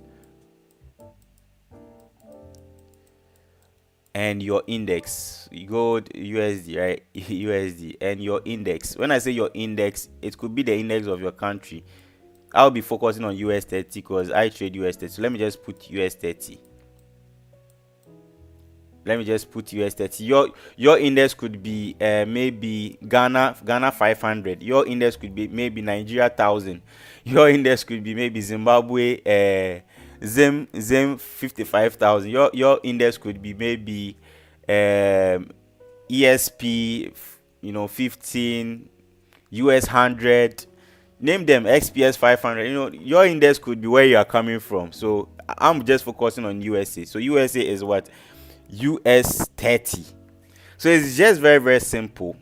and your index. Gold, USD, right? USD and your index. When I say your index, it could be the index of your country. I'll be focusing on US 30 because I trade US 30. So let me just put US 30. Your index could be maybe Ghana 500. Your index could be maybe Nigeria 1000. Your index could be maybe Zimbabwe Zim 55,000. Your index could be maybe ESP 15, US 100. Name them, XPS 500. Your index could be where you are coming from. So I'm just focusing on USA. So USA is US 30. So it's just very, very simple.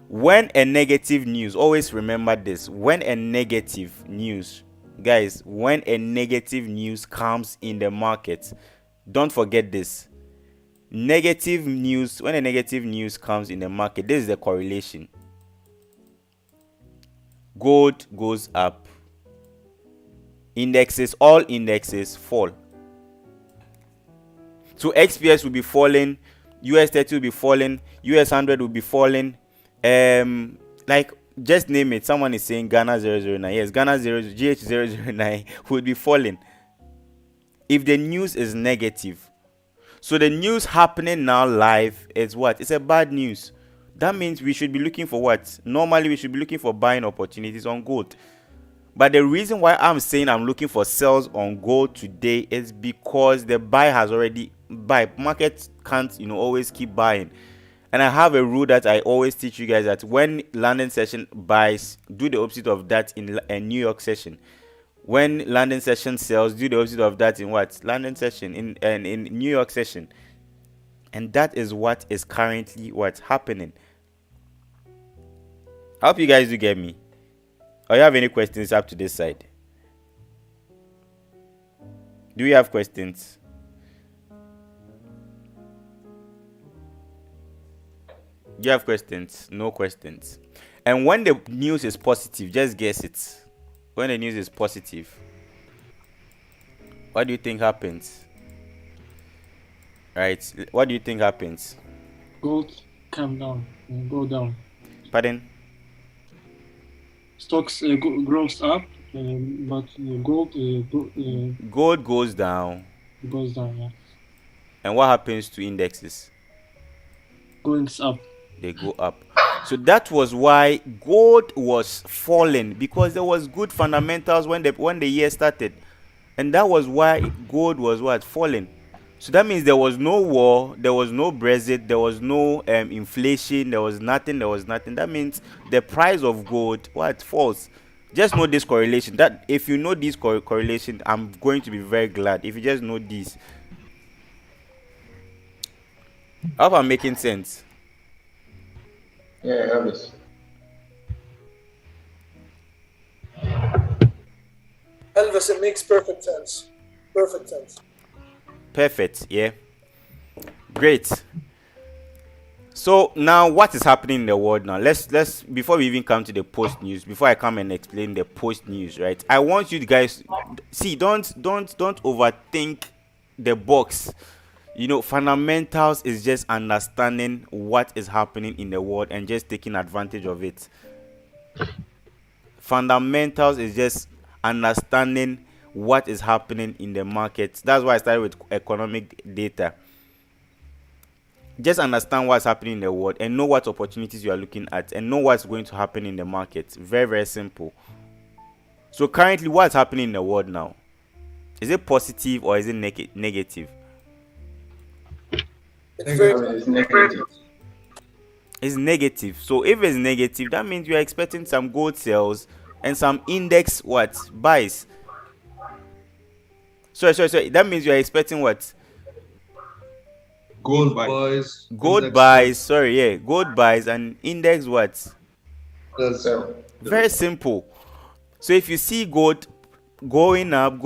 When a negative news, always remember this, when a negative news, guys, when a negative news comes in the market, don't forget this. Negative news, when a negative news comes in the market, this is the correlation. Gold goes up. Indexes, all indexes fall. So XPS will be falling, US 30 will be falling, US 100 will be falling. Like, just name it. Someone is saying Ghana 009. Yes, Ghana 0, GH 009 would be falling if the news is negative. So the news happening now live is what? It's a bad news. That means we should be looking for what? Normally we should be looking for buying opportunities on gold. But the reason why I'm saying I'm looking for sales on gold today is because the buy has already market can't always keep buying. And I have a rule that I always teach you guys, that when London session buys, do the opposite of that in a New York session. When London session sells, do the opposite of that in what? London session, in New York session. And that is what is currently what's happening. I hope you guys do get me. Or you have any questions up to this side? Do you have questions? Do you have questions? No questions. And when the news is positive, just guess it. When the news is positive, what do you think happens? Right? What do you think happens? Gold come down and go down. Pardon? Stocks grows up, but gold Gold goes down. Goes down. Yeah. And what happens to indexes? Going up. They go up. So that was why gold was falling, because there was good fundamentals when the year started, and that was why gold was falling. So that means there was no war, there was no Brexit, there was no inflation, there was nothing. That means the price of gold falls. Just know this correlation. That if you know this correlation, I'm going to be very glad if you just know this. I hope I'm making sense. Yeah, Elvis. Elvis, it makes perfect sense. Perfect sense. Perfect, yeah. Great. So now what is happening in the world now? Let's before we even come to the post news, before I come and explain the post news, right? I want you guys see, don't overthink the box. Fundamentals is just understanding what is happening in the world and just taking advantage of it. Fundamentals is just understanding what is happening in the market. That's why I started with economic data. Just understand what's happening in the world and know what opportunities you are looking at and know what's going to happen in the market. Very, very simple. So currently, what's happening in the world now? Is it positive or is it negative? It's negative. It's negative. So if it's negative, that means you are expecting some gold sales and some index buys. Sorry. That means you are expecting what? Gold buys. Gold buys. Sorry, yeah. Gold buys and index what? So, Very simple. So if you see gold going up,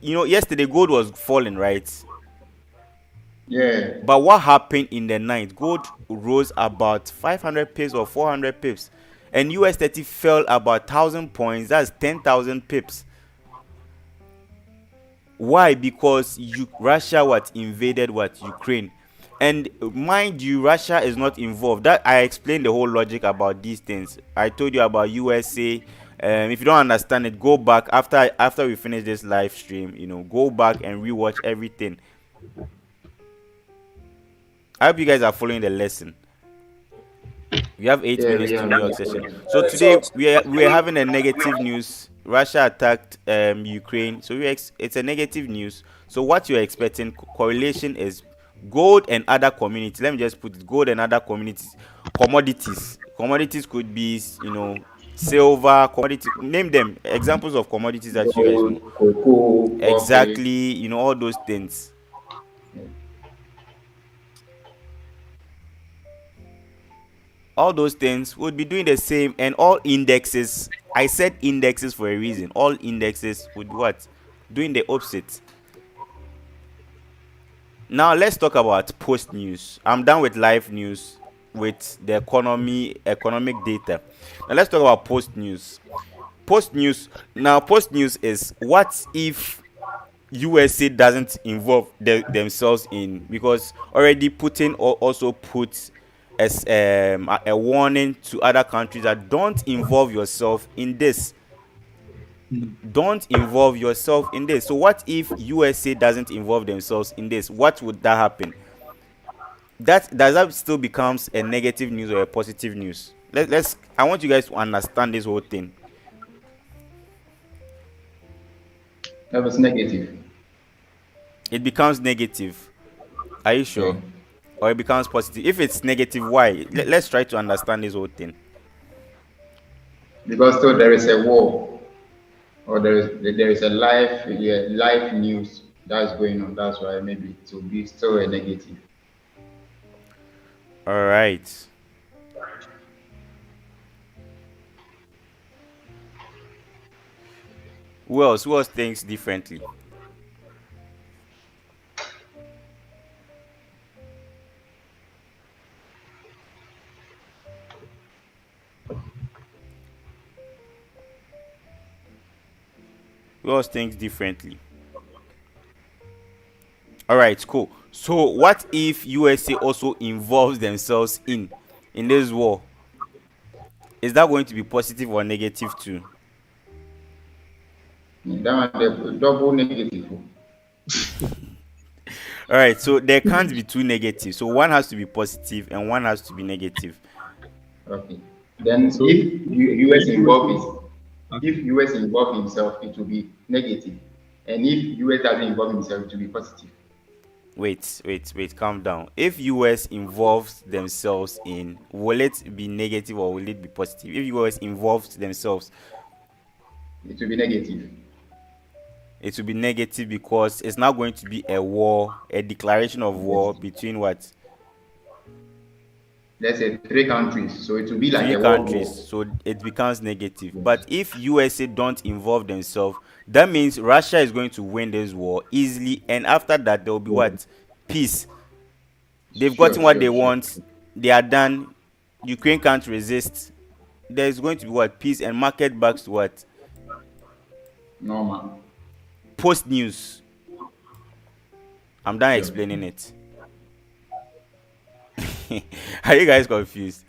yesterday gold was falling, right? yeah. But what happened in the night? Gold rose about 500 pips or 400 pips, and US 30 fell about 1,000 points. That's 10,000 pips. Why? Because Russia invaded Ukraine, and mind you, Russia is not involved. That I explained the whole logic about these things. I told you about USA. If you don't understand it, go back after we finish this live stream. Go back and rewatch everything. I hope you guys are following the lesson. We have 8 minutes to New York session. So today we are having a negative news. Russia attacked Ukraine. So it's a negative news. So what you're expecting, correlation is gold and other commodities. Let me just put it, gold and other commodities. Commodities could be, silver, commodity. Name them examples of commodities that you guys know. Cocoa, Exactly, all those things. all those things would be doing the same, and all indexes, I said indexes for a reason, all indexes would what? Doing the opposite. Now let's talk about post news. I'm done with live news, with the economic data. Now let's talk about post news. Post news is what if USA doesn't involve themselves in, because already Putin also put as a warning to other countries that don't involve yourself in this. Don't involve yourself in this. So what if USA doesn't involve themselves in this? What would that happen? That still becomes a negative news or a positive news? I want you guys to understand this whole thing. That was negative. It becomes negative. Are you sure? Yeah. Or it becomes positive? If it's negative, why? Let's try to understand this whole thing. Because still there is a war, or there is a live news that's going on. That's why maybe it will be still a negative. All right. Who else thinks differently? Who else thinks differently? All right, cool. So what if USA also involves themselves in this war? Is that going to be positive or negative too? That one, double negative. All right, so there can't be two negatives. So one has to be positive and one has to be negative. Okay. Then So- if US involve himself, it will be negative. And if US doesn't involve himself, it will be positive. Wait, calm down. If US involves themselves in, will it be negative or will it be positive? If US involves themselves, It will be negative. it will be negative because it's now going to be a war, a declaration of war between what? Let's say 3 countries. So it will be like Three a world countries. war. So it becomes negative. But if USA don't involve themselves, that means Russia is going to win this war easily, and after that there will be what? Peace. They've gotten what they want. They are done. Ukraine can't resist. There's going to be what? Peace, and market backs to what? Normal. Post news. I'm done explaining it. Are you guys confused?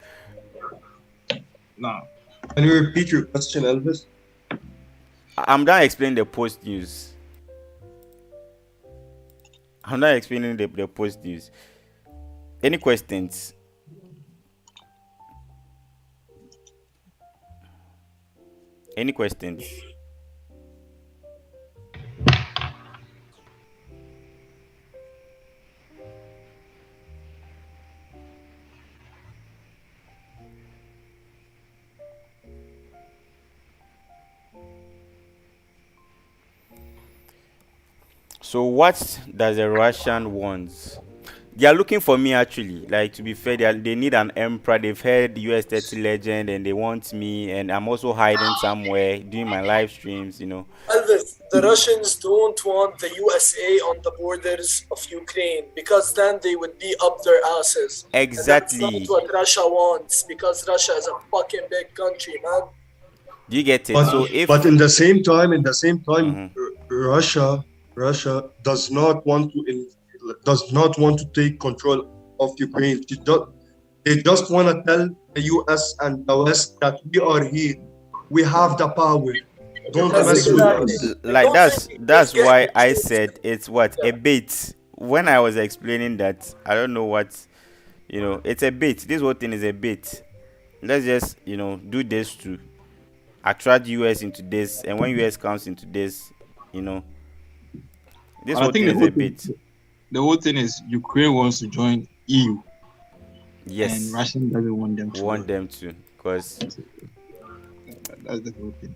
Nah. Can you repeat your question, Elvis? I'm done explaining the post news. I'm not explaining the post news. Any questions? Any questions? So what does the Russian want? They are looking for me actually. Like, to be fair, they need an emperor. They've heard US 30 legend and they want me, and I'm also hiding somewhere doing my live streams, Elvis, the Russians don't want the USA on the borders of Ukraine because then they would be up their asses. Exactly. And that's not what Russia wants, because Russia is a fucking big country, man. Do you get it? But, So if but in the same time, Mhm. Russia does not want to take control of Ukraine. They just want to tell the US and the West that we are here. We have the power. Don't mess with us. like that's why I said it's what, a bait. When I was explaining that, I don't know what, it's a bait. This whole thing is a bait. Let's just do this to attract US into this, and when US comes into this, this And I whole think thing is a bait. the whole thing is Ukraine wants to join EU, Yes, and Russia doesn't want them to. want them to, because That's the whole thing.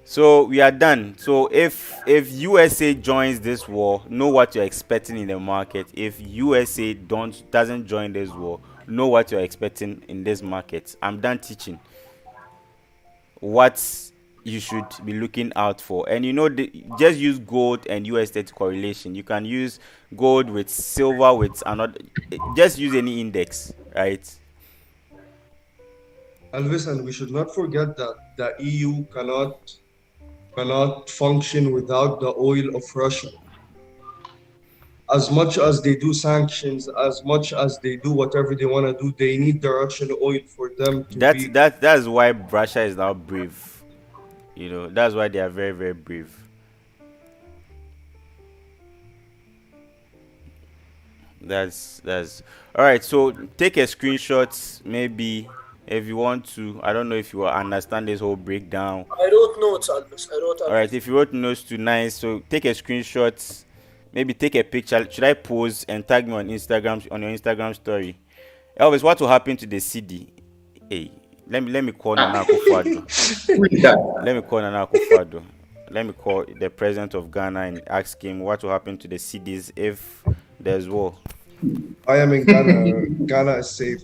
so we are done. So if USA joins this war, know what you're expecting in the market. If USA doesn't join this war, know what you're expecting in this market. I'm done teaching what you should be looking out for. And just use gold and USD correlation. You can use gold with silver with another. Just use any index, right? Elvis, and we should not forget that the EU cannot function without the oil of Russia. As much as they do sanctions, as much as they do whatever they want to do, they need the Russian oil for them to be. That's why Russia is now brave. That's why they are very, very brave. That's all right. So take a screenshot, maybe, if you want to. I don't know if you understand this whole breakdown. I wrote notes, Albus. I wrote. All right. If you wrote notes too, nice. So take a screenshot, maybe take a picture. Should I pose and tag me on Instagram, on your Instagram story? Elvis, what will happen to the CD? Hey, let me call Nana Akufo-Addo. Let me call Nana Akufo-Addo. Let me call the president of Ghana and ask him what will happen to the CDs if there's war. I am in Ghana. Ghana is safe.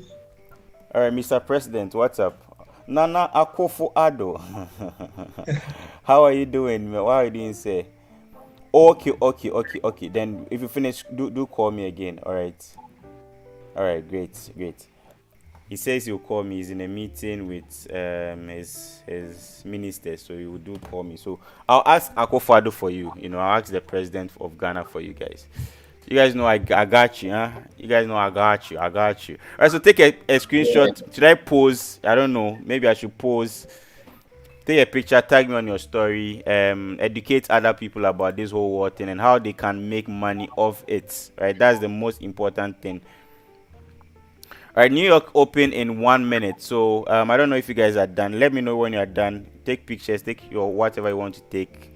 All right, Mr. President, what's up? Nana Akufo-Addo. How are you doing? What are you doing, sir? Okay. Then if you finish, do call me again. All right, great. He says he'll call me. He's in a meeting with his minister, so he will do call me. So I'll ask Akufo-Addo for you. I'll ask the president of Ghana for you guys. You guys know I got you, huh? You guys know I got you. All right, so take a screenshot. Should I pose? I don't know. Maybe I should pose. Take a picture, tag me on your story, educate other people about this whole war thing and how they can make money off it. Right, that's the most important thing. All right, New York open in 1 minute. So I don't know if you guys are done. Let me know when you are done. Take pictures, take your whatever you want to take.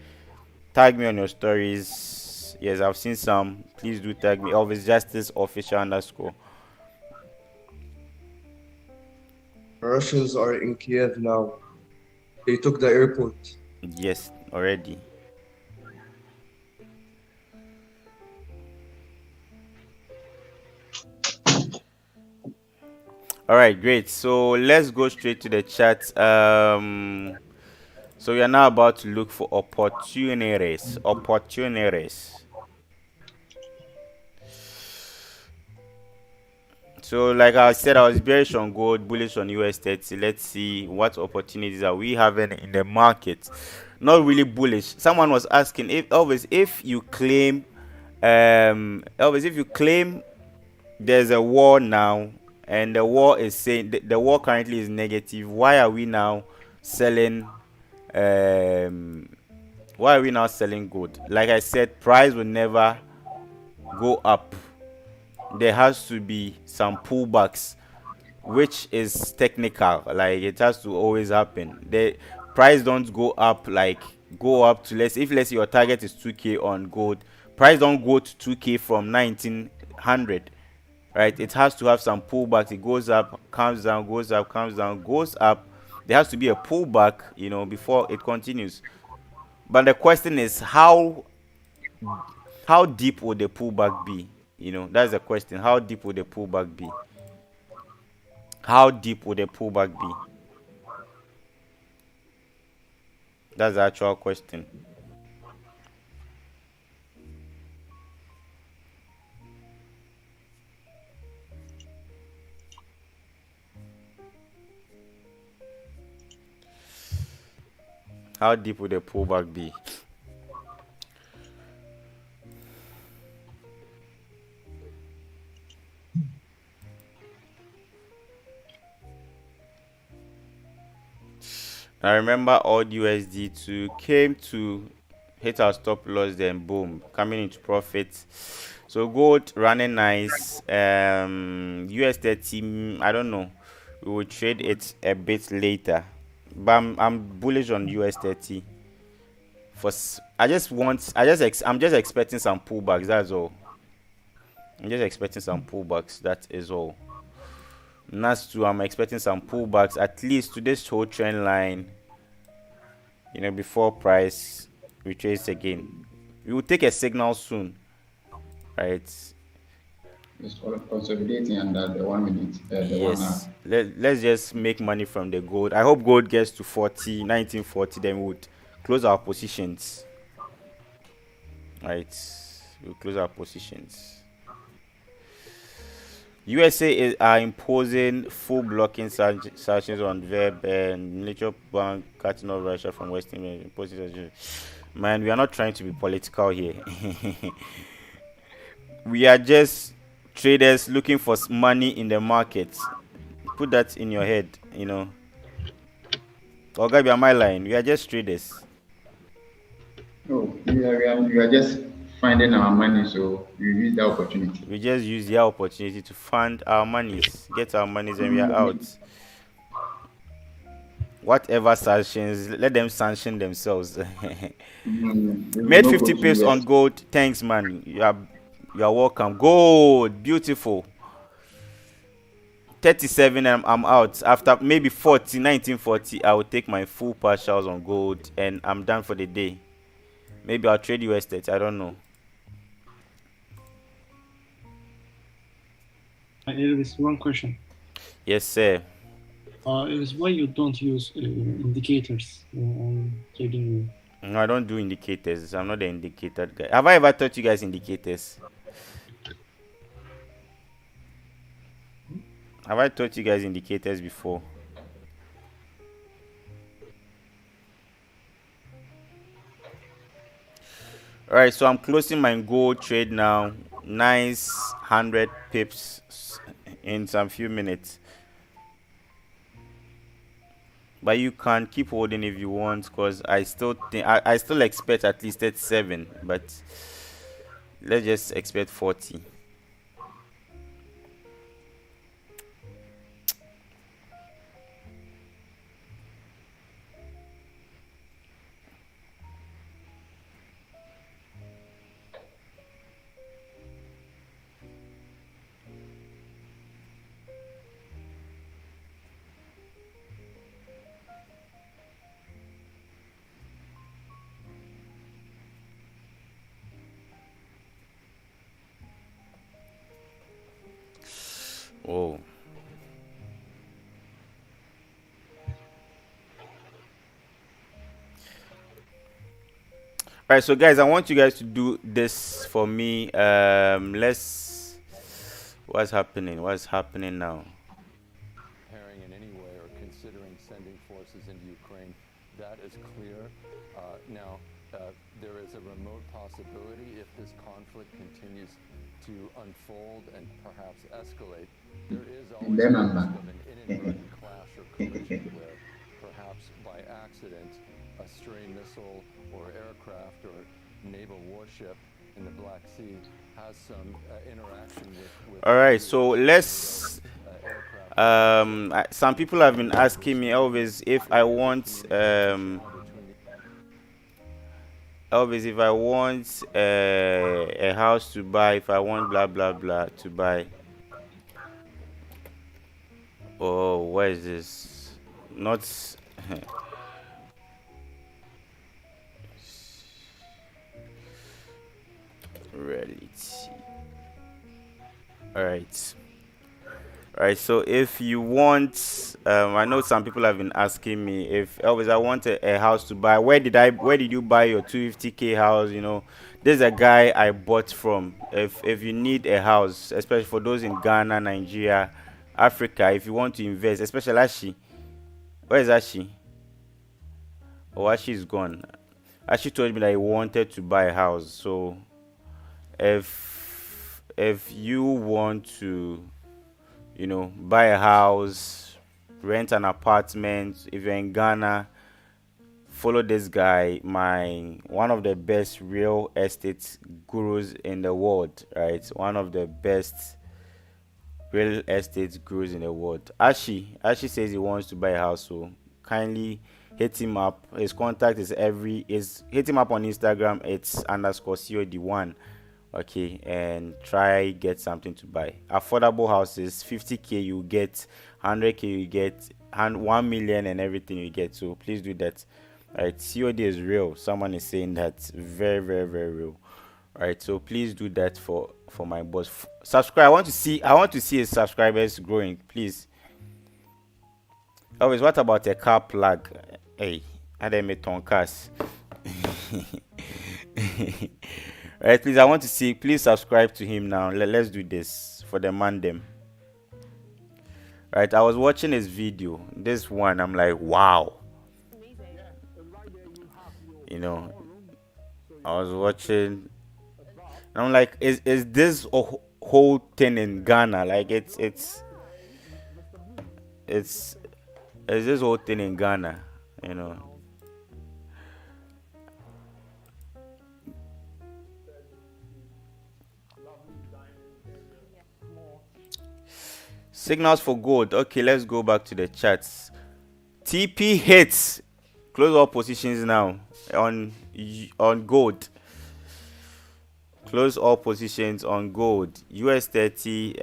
Tag me on your stories. Yes, I've seen some. Please do tag me. Elvis Justice Official _ Russians are in Kiev now. They took the airport. Yes, already. All right, great. So let's go straight to the chat. So we are now about to look for opportunities. So like I said, I was bearish on gold, bullish on US30. Let's see what opportunities are we having in the market. Not really bullish. Someone was asking if you claim there's a war now, and the war is saying the war currently is negative, why are we now selling gold? Like I said, price will never go up. There has to be some pullbacks, which is technical. Like it has to always happen. The price don't go up to let's say your target is 2K on gold, price don't go to 2K from 1900. Right, it has to have some pullbacks. It goes up, comes down, goes up, comes down, goes up. There has to be a pullback, before it continues. But the question is, how deep would the pullback be? That's the question. How deep would the pullback be? That's the actual question. How deep would the pullback be? I remember old USD2 came to hit our stop loss, then boom, coming into profit. So gold running nice. US30, I don't know. We will trade it a bit later, but I'm bullish on US30. I'm just expecting some pullbacks. That's all. I'm just expecting some pullbacks. That is all. Next to I'm expecting some pullbacks at least to this whole trend line, before price retraces again. We will take a signal soon, right? It's consolidating under the 1 minute, the 1 hour. Yes, let's just make money from the gold. I hope gold gets to 1940, then we would close our positions. Right, we'll close our positions. USA are imposing full blocking sanctions on Verb and Nature Bank, cutting off Russia from Western imposing. Man, we are not trying to be political here. We are just traders looking for money in the market. Put that in your head, you know. Or Gabi, am I lying? We are just traders. No, we are just finding our money, so we use the opportunity. We just use the opportunity to fund our monies, get our monies, and we are out. Whatever sanctions, let them sanction themselves. Made 50 pips on gold. Thanks, man. You are welcome. Gold, beautiful. 37, I'm out. After maybe 1940, I will take my full partials on gold and I'm done for the day. Maybe I'll trade US states. I don't know. Elvis, one question. Yes, sir. Elvis, why you don't use indicators on trading? No, I don't do indicators. I'm not the indicator guy. Have I ever taught you guys indicators? Have I taught you guys indicators before? All right, so I'm closing my gold trade now. Nice 100 pips in some few minutes. But you can keep holding if you want, because I still think I still expect at least 37, but let's just expect 40. Oh. All right, so guys, I want you guys to do this for me. What's happening now? Preparing in any way or considering sending forces into Ukraine, that is clear. Now, there is a remote possibility if this conflict continues to unfold and perhaps escalate. There is always a risk of an inadvertent clash or collision where perhaps by accident a stray missile or aircraft or naval warship in the Black Sea has some interaction with All right, so let's some people have been asking me always if I want a house to buy, if I want blah blah blah to buy. Oh, where is this? Not reality. All right, so if you want I know some people have been asking me if always I want a house to buy. Where did you buy your 250k house? You know, there's a guy I bought from. If you need a house, especially for those in Ghana, Nigeria, Africa, if you want to invest, especially Ashi. Where is Ashi? Oh, Ashi is gone. Ashi told me that he wanted to buy a house. So if you want to, you know, buy a house, rent an apartment, if you're in Ghana, follow this guy, one of the best real estate gurus in the world, right? One of the best real estate gurus in the world. Ashi says he wants to buy a house, so kindly hit him up. His contact is hit him up on Instagram. It's _COD1. Okay, and try get something to buy. Affordable houses, 50k you get, 100k you get, 1 million and everything you get. So please do that. All right, COD is real. Someone is saying that very, very, very real. Right, so please do that for my boss. Subscribe. I want to see his subscribers growing, please. Always, what about a car plug? Hey, Ademe Tonkas. Right, please, I want to see. Please subscribe to him now. Let's do this for the man them. Right, I was watching his video. This one, I'm like, wow. You know, I was watching. I'm like, is this a whole thing in Ghana? Like, it's this whole thing in Ghana? You know. Signals for gold. Okay, let's go back to the charts. TP hits. Close all positions now on gold. Close all positions on gold. US 30.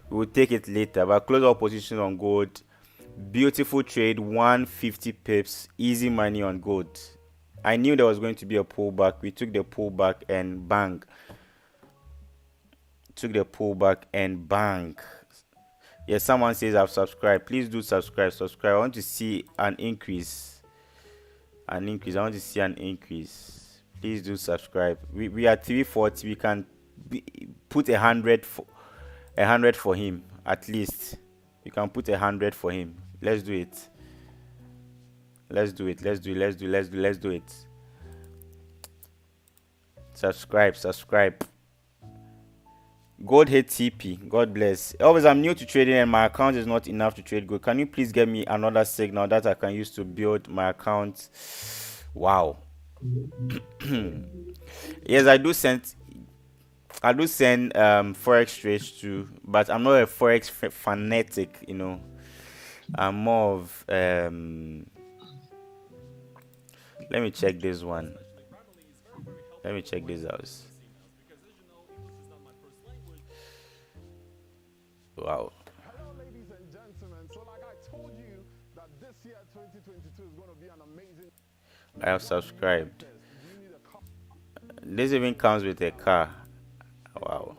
We'll take it later, but close all positions on gold. Beautiful trade, 150 pips. Easy money on gold. I knew there was going to be a pullback. We took the pullback and bang. Yes, someone says I've subscribed. Please do subscribe. I want to see an increase. I want to see an increase. Please do subscribe. We are 340. We can put 100 for him at least. You can put 100 for him. Let's do it. Let's do it. Subscribe. Gold hit TP. God bless. Always, I'm new to trading and my account is not enough to trade gold. Can you please get me another signal that I can use to build my account? Wow. Yes, I do send Forex trades too, but I'm not a Forex fanatic, you know. I'm more of let me check this one. Let me check this out. Wow. Hello, ladies and gentlemen. So, like I told you, that this year 2022 is going to be an amazing. I have subscribed. This even comes with a car. Wow.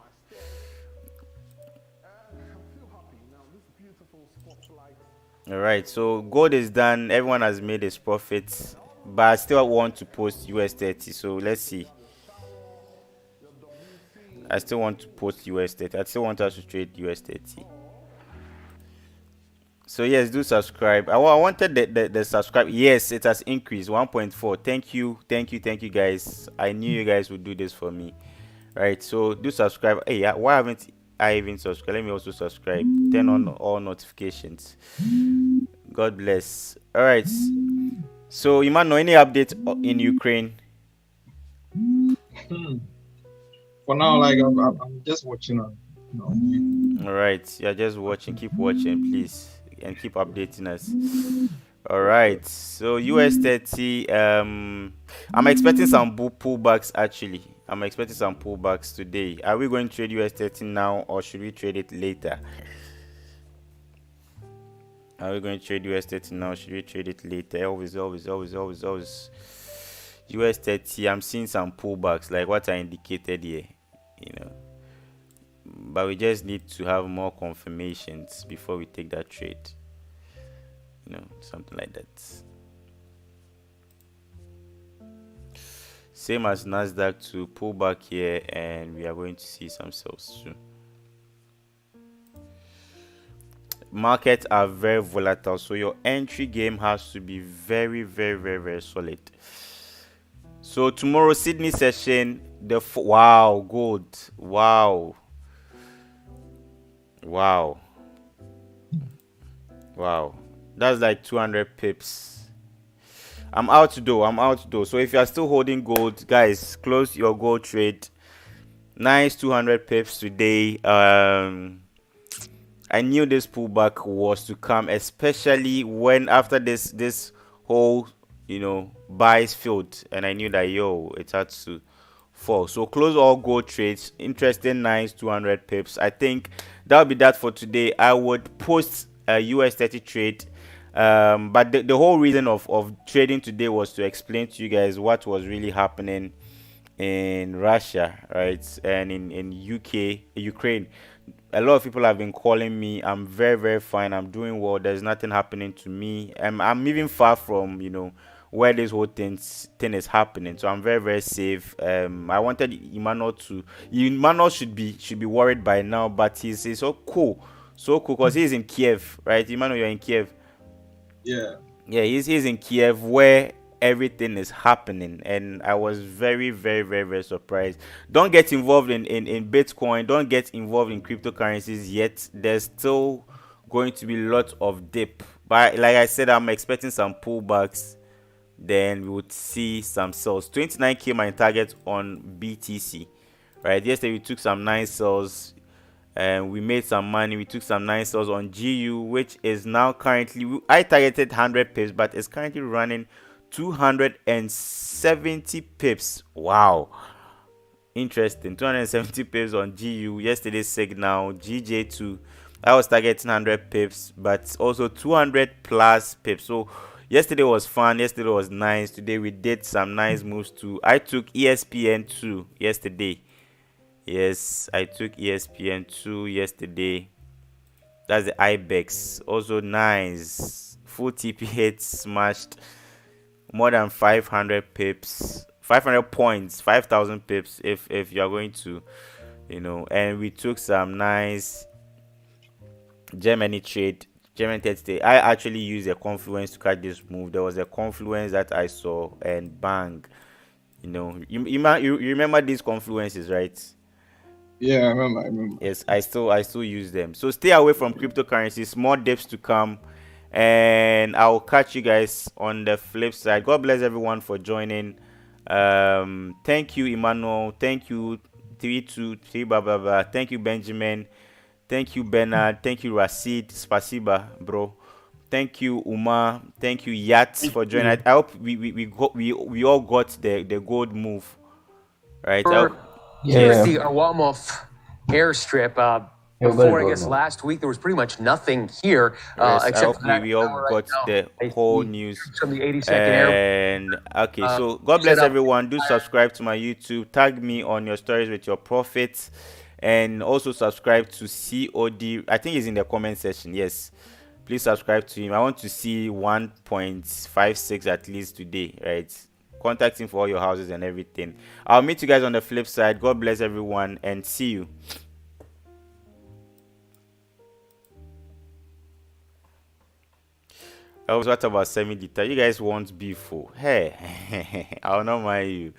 All right, so gold is done. Everyone has made his profits, but I still want to post US 30. So let's see. I still want to post US 30. I still want us to trade US 30. So yes, do subscribe. I wanted the subscribe. Yes, it has increased 1.4. Thank you guys. I knew you guys would do this for me. Right, so do subscribe. Hey, why haven't I even subscribed? Let me also subscribe. Turn on all notifications. God bless. All right. So Emmanuel, any update in Ukraine? For now, like I'm just watching. All right, you're just watching. Keep watching, please, and keep updating us. All right. So US 30. I'm expecting some pullbacks actually. I'm expecting some pullbacks today. Are we going to trade US 30 now, or should we trade it later? Are we going to trade US 30 now? Should we trade it later? Always. US 30, I'm seeing some pullbacks, like what I indicated here, you know. But we just need to have more confirmations before we take that trade. You know, something like that. Same as Nasdaq to pull back here, and we are going to see some sales soon. Markets are very volatile, so your entry game has to be very solid. So tomorrow Sydney session, wow, gold, wow, that's like 200 pips. I'm out though. So if you are still holding gold, guys, close your gold trade. Nice 200 pips today. I knew this pullback was to come, especially when after this whole, you know, buys filled, and I knew that it had to fall. So close all gold trades. Interesting, nice 200 pips. I think that'll be that for today. I would post a US 30 trade, but the whole reason of trading today was to explain to you guys what was really happening in Russia, right, and in Ukraine. A lot of people have been calling me. I'm very, very fine. I'm doing well. There's nothing happening to me. I'm even far from, where this whole thing is happening. So I'm very, very safe. I wanted Emmanuel should be worried by now, but he's so cool because he's in Kiev, right? Emmanuel, you're in Kiev. Yeah. Yeah, he's in Kiev where everything is happening, and I was very, very, very, very surprised. Don't get involved in Bitcoin, don't get involved in cryptocurrencies yet. There's still going to be lots of dip, but like I said, I'm expecting some pullbacks. Then we would see some sells. 29k my target on BTC, right? Yesterday we took some nice sells and we made some money. We took some nice sales on GU, which is now currently, I targeted 100 pips, but it's currently running 270 pips. Wow, interesting. 270 pips on GU. Yesterday's signal GJ2, I was targeting 100 pips, but also 200 plus pips. So yesterday was fun. Yesterday was nice. Today we did some nice moves too. I took ESPN2 yesterday. Yes, I took ESPN2 yesterday. That's the IBEX. Also nice. Full TP hit smashed more than 500 pips. 500 points, 5,000 pips if you're going to, and we took some nice Germany trade. German 30. I actually used a confluence to catch this move. There was a confluence that I saw and bang. You remember these confluences, right? Yeah, I remember. Yes, I still use them. So stay away from cryptocurrencies. More dips to come, and I'll catch you guys on the flip side. God bless everyone for joining. Thank you, Emmanuel. Thank you, 323 blah blah blah. Thank you, Benjamin. Thank you, Bernard. Thank you, Rasid. Spasiba, bro. Thank you, Uma. Thank you, Yats, for joining. I hope we all got the gold move, right? Here's the Awamov airstrip. Before, I guess, last week, there was pretty much nothing here. Except we all got the whole news. From the 82nd Air. And okay, so God bless everyone. Do subscribe to my YouTube. Tag me on your stories with your profits. And also subscribe to COD. I think he's in the comment section. Yes. Please subscribe to him. I want to see 1.56 at least today, right? Contact him for all your houses and everything. I'll meet you guys on the flip side. God bless everyone and see you. I was what about semi-detail? You guys want beef? Hey, I'll not mind you.